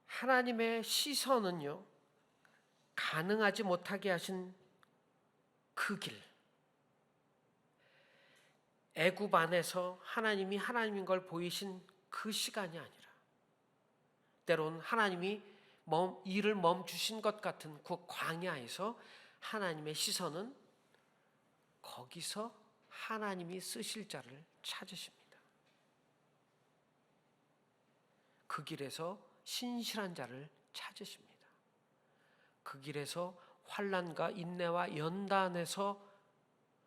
하나님의 시선은요, 가능하지 못하게 하신 그 길, 애굽 안에서 하나님이 하나님인 걸 보이신 그 시간이 아니라 때론 하나님이 일을 멈추신 것 같은 그 광야에서 하나님의 시선은 거기서 하나님이 쓰실 자를 찾으십니다. 그 길에서 신실한 자를 찾으십니다. 그 길에서 환난과 인내와 연단에서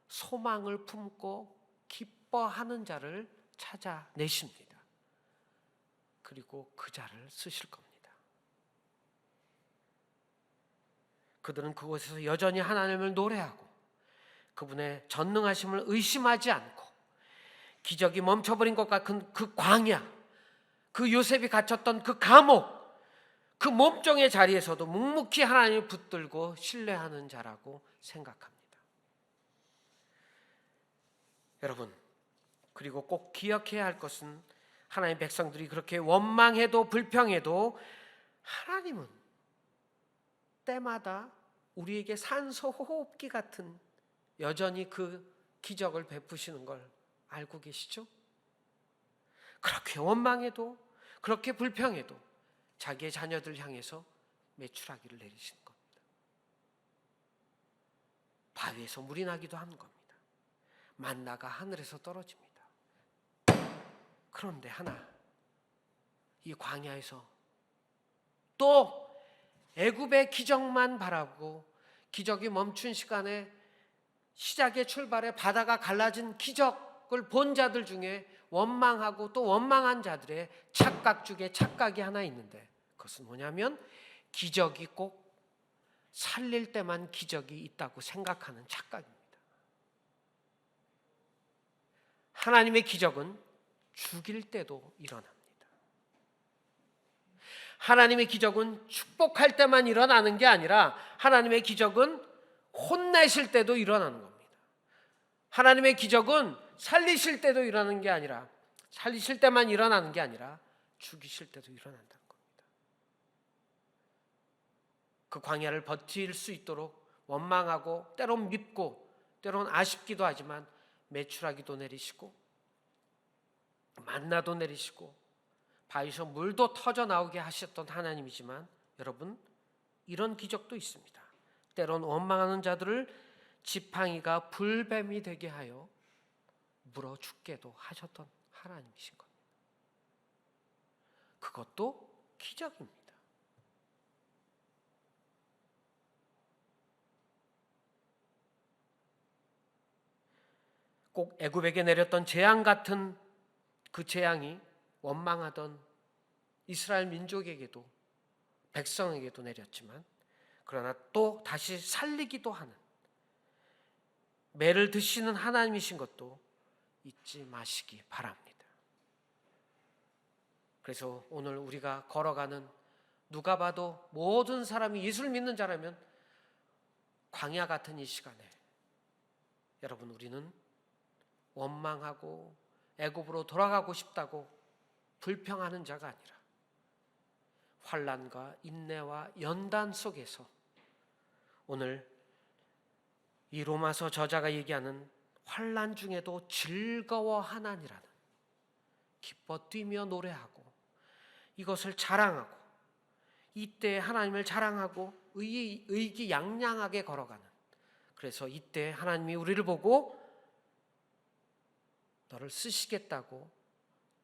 소망을 품고 기뻐하는 자를 찾아내십니다. 그리고 그 자를 쓰실 겁니다. 그들은 그곳에서 여전히 하나님을 노래하고 그분의 전능하심을 의심하지 않고 기적이 멈춰버린 것 같은 그 광야, 그 요셉이 갇혔던 그 감옥, 그 몸종의 자리에서도 묵묵히 하나님을 붙들고 신뢰하는 자라고 생각합니다. 여러분, 그리고 꼭 기억해야 할 것은 하나님의 백성들이 그렇게 원망해도 불평해도 하나님은 때마다 우리에게 산소 호흡기 같은 여전히 그 기적을 베푸시는 걸 알고 계시죠? 그렇게 원망해도 그렇게 불평해도 자기의 자녀들 향해서 메추라기를 내리시는 겁니다. 바위에서 물이 나기도 하는 겁니다. 만나가 하늘에서 떨어집니다. 그런데 하나, 이 광야에서 또 애굽의 기적만 바라고 기적이 멈춘 시간에 시작의 출발에 바다가 갈라진 기적을 본 자들 중에 원망하고 또 원망한 자들의 착각 중에 착각이 하나 있는데 그것은 뭐냐면 기적이 꼭 살릴 때만 기적이 있다고 생각하는 착각입니다. 하나님의 기적은 죽일 때도 일어납니다. 하나님의 기적은 축복할 때만 일어나는 게 아니라 하나님의 기적은 혼내실 때도 일어나는 겁니다. 하나님의 기적은 살리실 때도 일어나는 게 아니라 살리실 때만 일어나는 게 아니라 죽이실 때도 일어난다는 겁니다. 그 광야를 버틸 수 있도록 원망하고 때론 밉고 때로는 아쉽기도 하지만 메추라기도 내리시고 만나도 내리시고 바위에서 물도 터져 나오게 하셨던 하나님이지만 여러분, 이런 기적도 있습니다. 때론 원망하는 자들을 지팡이가 불뱀이 되게 하여 물어 죽게도 하셨던 하나님이신 것. 그것도 기적입니다. 꼭 애굽에게 내렸던 재앙 같은 그 재앙이 원망하던 이스라엘 민족에게도 백성에게도 내렸지만 그러나 또 다시 살리기도 하는 매를 드시는 하나님이신 것도 잊지 마시기 바랍니다. 그래서 오늘 우리가 걸어가는, 누가 봐도 모든 사람이 예수를 믿는 자라면 광야 같은 이 시간에 여러분, 우리는 원망하고 애굽으로 돌아가고 싶다고 불평하는 자가 아니라 환난과 인내와 연단 속에서 오늘 이 로마서 저자가 얘기하는 환난 중에도 즐거워하나니라는, 기뻐 뛰며 노래하고 이것을 자랑하고 이때 하나님을 자랑하고 의기양양하게 걸어가는, 그래서 이때 하나님이 우리를 보고 너를 쓰시겠다고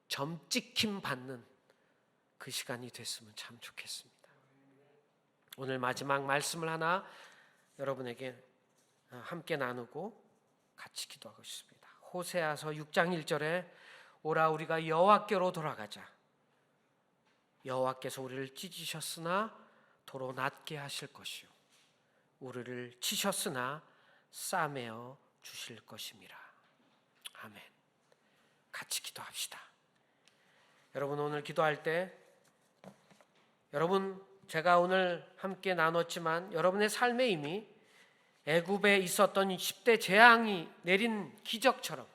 점찍힘 받는 그 시간이 됐으면 참 좋겠습니다. 오늘 마지막 말씀을 하나 여러분에게 함께 나누고 같이 기도하고 싶습니다. 호세아서 6장 1절에 오라 우리가 여호와께로 돌아가자. 여호와께서 우리를 찢으셨으나 도로 낫게 하실 것이요 우리를 치셨으나 싸매어 주실 것임이라. 아멘. 같이 기도합시다. 여러분, 오늘 기도할 때 여러분, 제가 오늘 함께 나눴지만 여러분의 삶에 이미 애굽에 있었던 10대 재앙이 내린 기적처럼,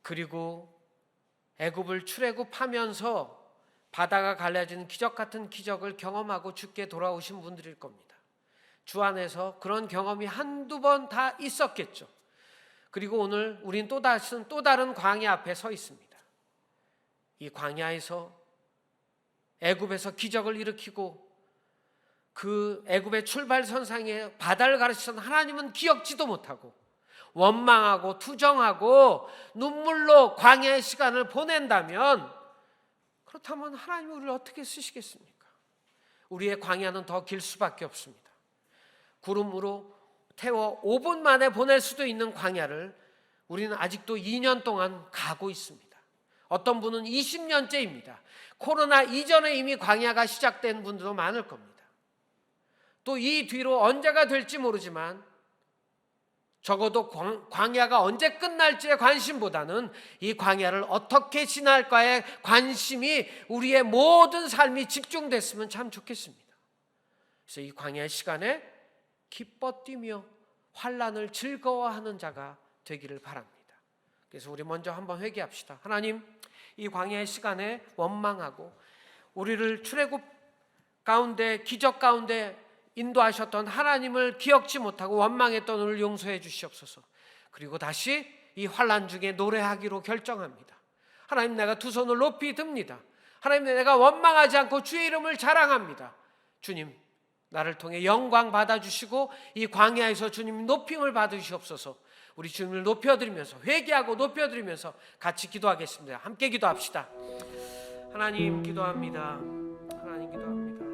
그리고 애굽을 출애굽하면서 바다가 갈라지는 기적 같은 기적을 경험하고 주께 돌아오신 분들일 겁니다. 주 안에서 그런 경험이 한두 번 다 있었겠죠. 그리고 오늘 우린 또 다른 광야 앞에 서 있습니다. 이 광야에서 애굽에서 기적을 일으키고 그 애굽의 출발선상에 바다를 가르치던 하나님은 기억지도 못하고 원망하고 투정하고 눈물로 광야의 시간을 보낸다면, 그렇다면 하나님이 우리를 어떻게 쓰시겠습니까? 우리의 광야는 더 길 수밖에 없습니다. 구름으로 태워 5분 만에 보낼 수도 있는 광야를 우리는 아직도 2년 동안 가고 있습니다. 어떤 분은 20년째입니다. 코로나 이전에 이미 광야가 시작된 분들도 많을 겁니다. 또 이 뒤로 언제가 될지 모르지만 적어도 광야가 언제 끝날지의 관심보다는 이 광야를 어떻게 지날까에 관심이, 우리의 모든 삶이 집중됐으면 참 좋겠습니다. 그래서 이 광야의 시간에 기뻐 뛰며 환난을 즐거워하는 자가 되기를 바랍니다. 그래서 우리 먼저 한번 회개합시다. 하나님, 이 광야의 시간에 원망하고 우리를 출애굽 가운데, 기적 가운데 인도하셨던 하나님을 기억지 못하고 원망했던 오늘 용서해 주시옵소서. 그리고 다시 이 환난 중에 노래하기로 결정합니다. 하나님, 내가 두 손을 높이 듭니다. 하나님, 내가 원망하지 않고 주의 이름을 자랑합니다. 주님, 나를 통해 영광 받아주시고 이 광야에서 주님 높임을 받으시옵소서. 우리 주님을 높여드리면서, 회개하고 높여드리면서 같이 기도하겠습니다. 함께 기도합시다. 하나님 기도합니다. 하나님 기도합니다.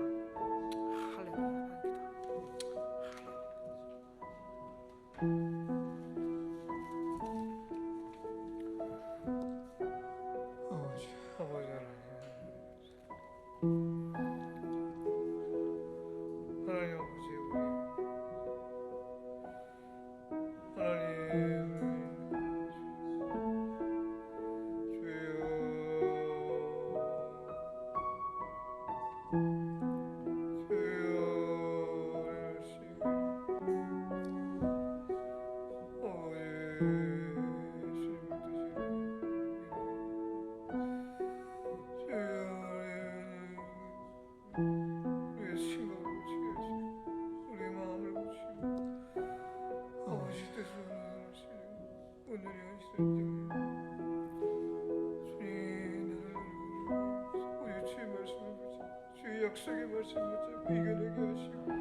주의 약속의 말씀을 붙잡고 이겨내게 하시고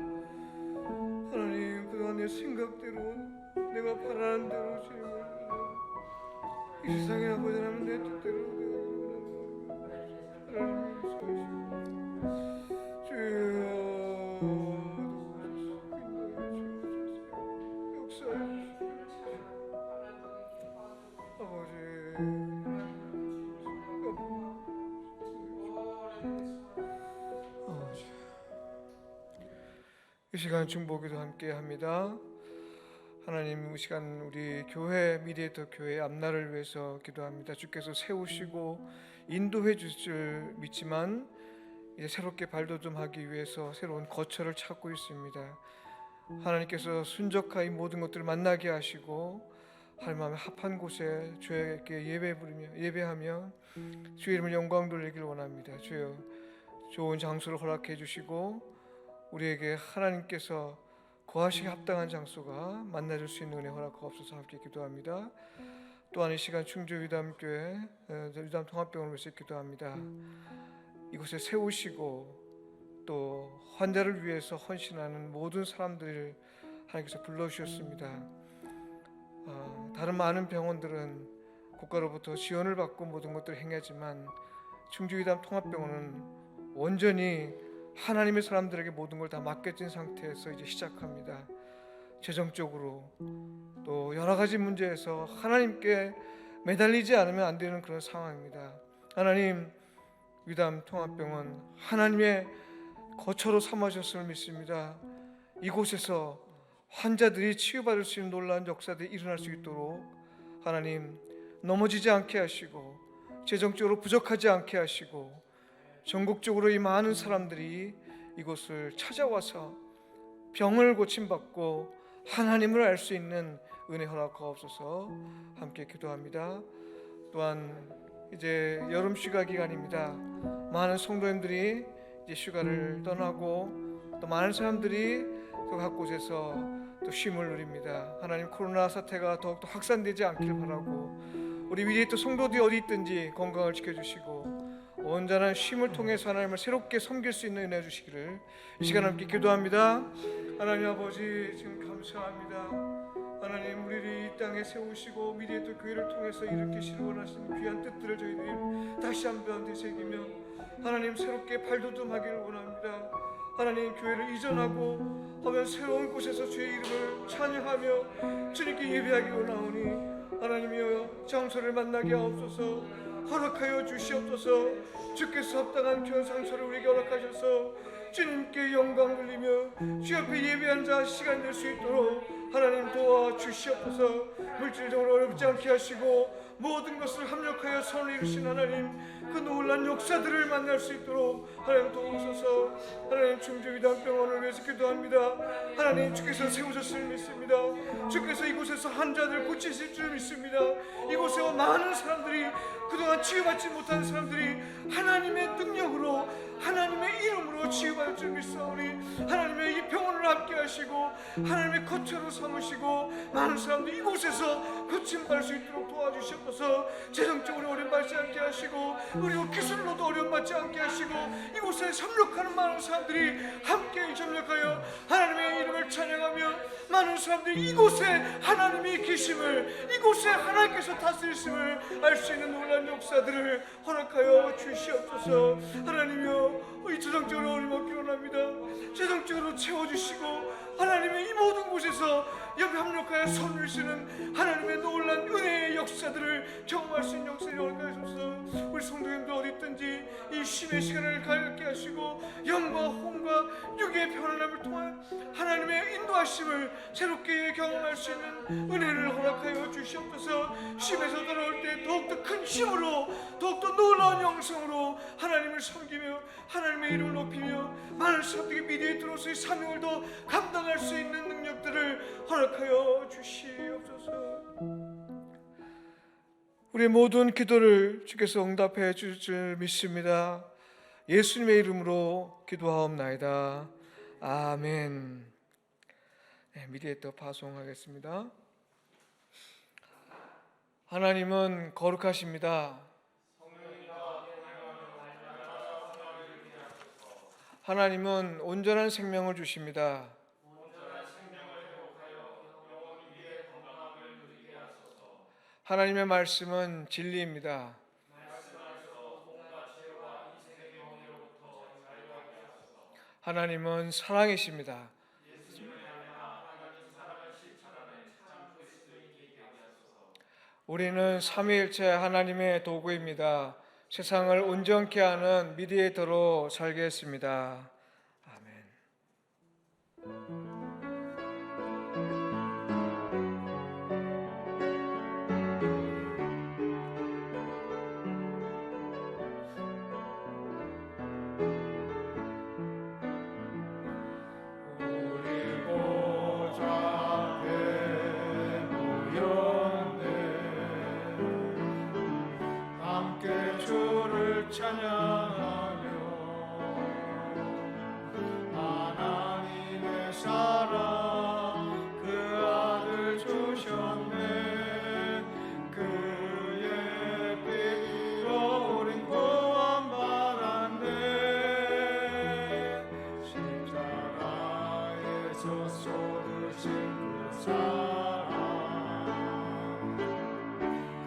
하나님 그동안 내 생각대로 내가 바라는 대로 주님을 이 세상에 아버지 하나님 내 뜻대로 되기를 하나님 용서하시고 주여 이 시간 중보기도 함께 합니다. 하나님, 이 시간 우리 교회 미디에이터 교회 앞날을 위해서 기도합니다. 주께서 세우시고 인도해 주실 줄 믿지만 이제 새롭게 발돋움하기 위해서 새로운 거처를 찾고 있습니다. 하나님께서 순적하게 모든 것들을 만나게 하시고 하나님 마음에 합한 곳에 주에게 예배하며 주의 이름을 영광 돌리기를 원합니다. 주여 좋은 장소를 허락해 주시고 우리에게 하나님께서 거하시기 합당한 장소가 만나줄 수 있는 은혜 허락하옵소서. 함께 기도합니다. 또한 이 시간 충주 유담교회 유담 통합병원을 위해서 기도합니다. 이곳에 세우시고 또 환자를 위해서 헌신하는 모든 사람들을 하나님께서 불러주셨습니다. 다른 많은 병원들은 국가로부터 지원을 받고 모든 것들을 행하지만 충주 유담 통합병원은 온전히 하나님의 사람들에게 모든 걸 다 맡겨진 상태에서 이제 시작합니다. 재정적으로 또 여러 가지 문제에서 하나님께 매달리지 않으면 안 되는 그런 상황입니다. 하나님, 위담 통합병원 하나님의 거처로 삼으셨음을 믿습니다. 이곳에서 환자들이 치유받을 수 있는 놀라운 역사들이 일어날 수 있도록 하나님 넘어지지 않게 하시고 재정적으로 부족하지 않게 하시고 전국적으로 이 많은 사람들이 이곳을 찾아와서 병을 고침받고 하나님을 알 수 있는 은혜 허락하옵소서. 함께 기도합니다. 또한 이제 여름 휴가 기간입니다. 많은 성도님들이 이제 휴가를 떠나고 또 많은 사람들이 또 각 곳에서 또 쉼을 누립니다. 하나님, 코로나 사태가 더욱더 확산되지 않길 바라고 우리 위에 또 성도들이 어디 있든지 건강을 지켜주시고 온전한 쉼을 통해서 하나님을 새롭게 섬길 수 있는 은혜 주시기를 이 시간 함께 기도합니다. 하나님 아버지, 지금 감사합니다. 하나님, 우리를 이 땅에 세우시고 미디에이터 교회를 통해서 일으키시려 원하시는 귀한 뜻들을 저희들이 다시 한번 되새기며 하나님 새롭게 발돋움하기를 원합니다. 하나님, 교회를 이전하고 하면 새로운 곳에서 주의 이름을 찬양하며 주님께 예배하기 원하오니 하나님이여 장소를 만나게 하옵소서. 허락하여 주시옵소서. 주께서 합당한 귀한 장소를 우리에게 허락하셔서 주님께 영광 돌리며 주 앞에 예배한 자 시간 될 수 있도록 하나님 도와주시옵소서. 물질적으로 어렵지 않게 하시고 모든 것을 합력하여 선을 이루신 하나님, 그 놀란 역사들을 만날 수 있도록 하나님 도우소서. 하나님, 충주 위담병원을 위해서 기도합니다. 하나님, 주께서 세우셨음을 믿습니다. 주께서 이곳에서 환자들 고치실 줄 믿습니다. 이곳에 많은 사람들이 그동안 치유받지 못한 사람들이 하나님의 능력으로 하나님의 이름으로 치유받을 줄 믿사오니 하나님의 이 병원을 함께 하시고 하나님의 거처로 삼으시고 많은 사람들이 이곳에서 고침받을 수 있도록 도와주시옵소서. 재정적으로 어려움받지 않게 하시고 그리고 기술로도 어려움받지 않게 하시고 이곳에 협력하는 많은 사람들이 함께 협력하여 하나님의 이름을 찬양하며 많은 사람들이 이곳에 하나님이 계심을, 이곳에 하나님께서 다스리심을 알 수 있는 놀라운 역사들을 허락하여 주시옵소서. 하나님이여, 이 재정적으로 어려움받기 원합니다. 재정적으로 채워주시고 하나님의 이 모든 곳에서 옆에 합력하여 손을 쓰는 하나님의 놀란 은혜의 역사들을 경험할 수 있는 역사를 허락하셔서 우리 성도님들 어디 있든지 이 쉼의 시간을 갖게 하시고 영과 혼과 육의 편안함을 통한 하나님의 인도하심을 새롭게 경험할 수 있는 은혜를 허락하여 주시옵소서. 쉼에서 돌아올 때 더욱더 큰 힘으로 더욱더 놀라운 영성으로 하나님을 섬기며 하나님의 이름을 높이며 많은 사람들이 미디에이터로서의 사명을 더 감당할 수 있는 능력들을 허락하여 주시옵소서. 우리의 모든 기도를 주께서 응답해 주실 줄 믿습니다. 예수님의 이름으로 기도하옵나이다. 아멘. 네, 미디에이터 파송하겠습니다. 하나님은 거룩하십니다. 하나님은 온전한 생명을 주십니다. 하나님의 말씀은 진리입니다. 하나님은 사랑이십니다. 우리는 삼위일체 하나님의 도구입니다. 세상을 온전케 하는 미디에이터로 살겠습니다. 아멘. 찬양하며 하나님의 사랑 그 아들 주셨네. 그의 피로 우린 구원받았네. 십자가에서 쏟으신 그 사랑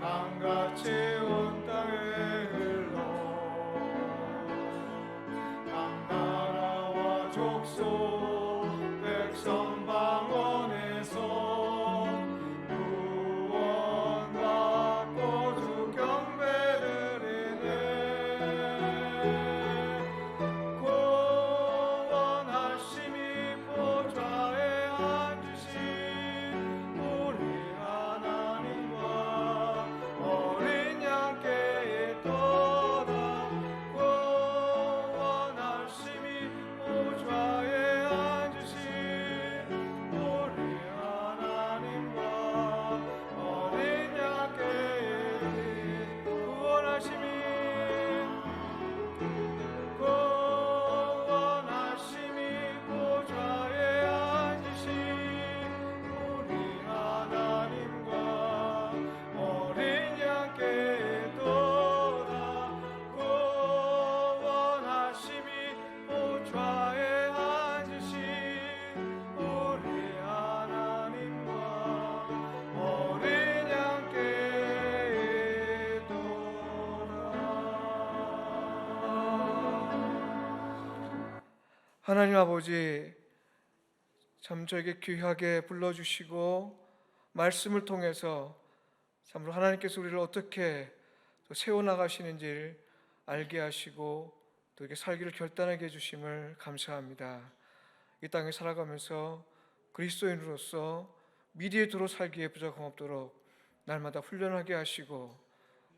강같이 온 땅에 백성 방언에서 구원받고 주 경배드리네. 구원하심이 보좌에 앉으신 우리 하나님과 어린 양께 있도다. 구원하심이 보좌에 하나님 아버지, 참 저에게 귀하게 불러주시고 말씀을 통해서 참으로 하나님께서 우리를 어떻게 세워나가시는지를 알게 하시고 또 이렇게 살기를 결단하게 해주심을 감사합니다. 이 땅에 살아가면서 그리스도인으로서 미디에이터로 살기에 부족함 없도록 날마다 훈련하게 하시고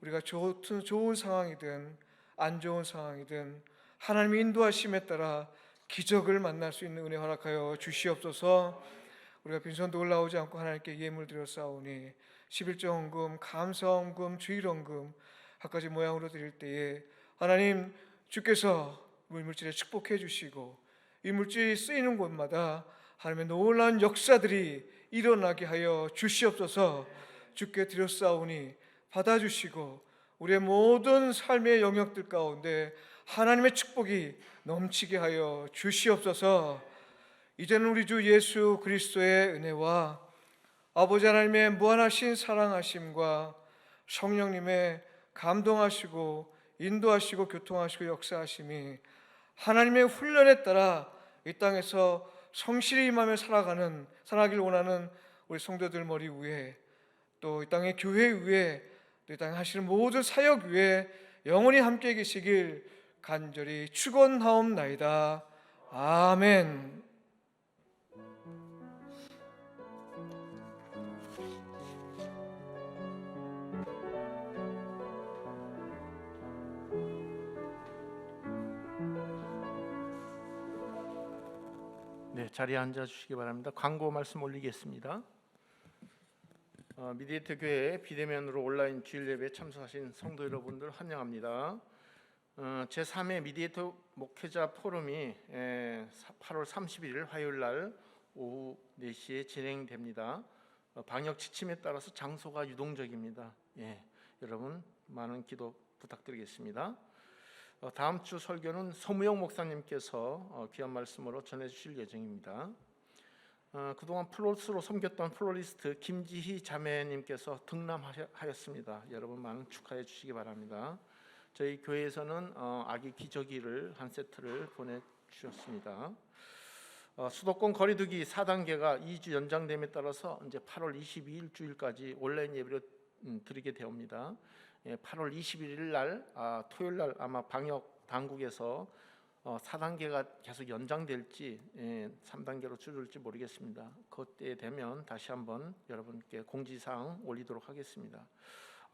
우리가 좋은 상황이든 안 좋은 상황이든 하나님의 인도하심에 따라 기적을 만날 수 있는 은혜 허락하여 주시옵소서. 우리가 빈손도 올라오지 않고 하나님께 예물 드려 싸우니 11조 헌금, 감사 헌금, 주일 헌금 갖가지 모양으로 드릴 때에 하나님 주께서 물질에 축복해 주시고 이 물질이 쓰이는 곳마다 하나님의 놀라운 역사들이 일어나게 하여 주시옵소서. 주께 드려 싸우니 받아주시고 우리의 모든 삶의 영역들 가운데 하나님의 축복이 넘치게 하여 주시옵소서. 이제는 우리 주 예수 그리스도의 은혜와 아버지 하나님의 무한하신 사랑하심과 성령님의 감동하시고 인도하시고 교통하시고 역사하심이 하나님의 훈련에 따라 이 땅에서 성실히 임하며 살아가길 원하는 우리 성도들 머리 위에 또 이 땅의 교회 위에 또 이 땅에 하시는 모든 사역 위에 영원히 함께 계시길 간절히 축원하옵나이다. 아멘. 네, 자리에 앉아 주시기 바랍니다. 광고 말씀 올리겠습니다. 미디에이터 교회 비대면으로 온라인 주일 예배에 참석하신 성도 여러분들 환영합니다. 제3회 미디에이터 목회자 포럼이 8월 31일 화요일 날 오후 4시에 진행됩니다. 방역 지침에 따라서 장소가 유동적입니다. 여러분 많은 기도 부탁드리겠습니다. 다음 주 설교는 서무영 목사님께서 귀한 말씀으로 전해주실 예정입니다. 그동안 플로스로 섬겼던 플로리스트 김지희 자매님께서 등남하였습니다. 여러분 많은 축하해 주시기 바랍니다. 저희 교회에서는 아기 기저귀를 한 세트를 보내주셨습니다. 수도권 거리두기 4단계가 2주 연장됨에 따라서 이제 8월 22일 주일까지 온라인 예배를 드리게 되옵니다. 8월 21일 날 토요일 날 아마 방역 당국에서 4단계가 계속 연장될지 3단계로 줄을지 모르겠습니다. 그때 되면 다시 한번 여러분께 공지사항 올리도록 하겠습니다.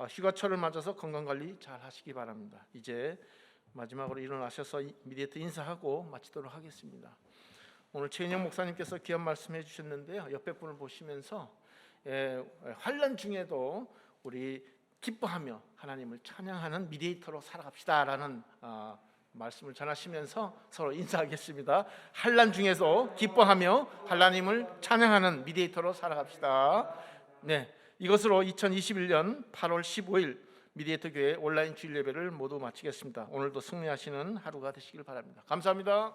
휴가철을 맞아서 건강관리 잘 하시기 바랍니다. 이제 마지막으로 일어나셔서 미디에이터 인사하고 마치도록 하겠습니다. 오늘 최인영 목사님께서 귀한 말씀해 주셨는데요. 옆에 분을 보시면서 환난 중에도 우리 기뻐하며 하나님을 찬양하는 미디에이터로 살아갑시다라는 말씀을 전하시면서 서로 인사하겠습니다. 환난 중에도 기뻐하며 하나님을 찬양하는 미디에이터로 살아갑시다. 네, 이것으로 2021년 8월 15일 미디에이터 교회 온라인 주일 예배를 모두 마치겠습니다. 오늘도 승리하시는 하루가 되시길 바랍니다. 감사합니다.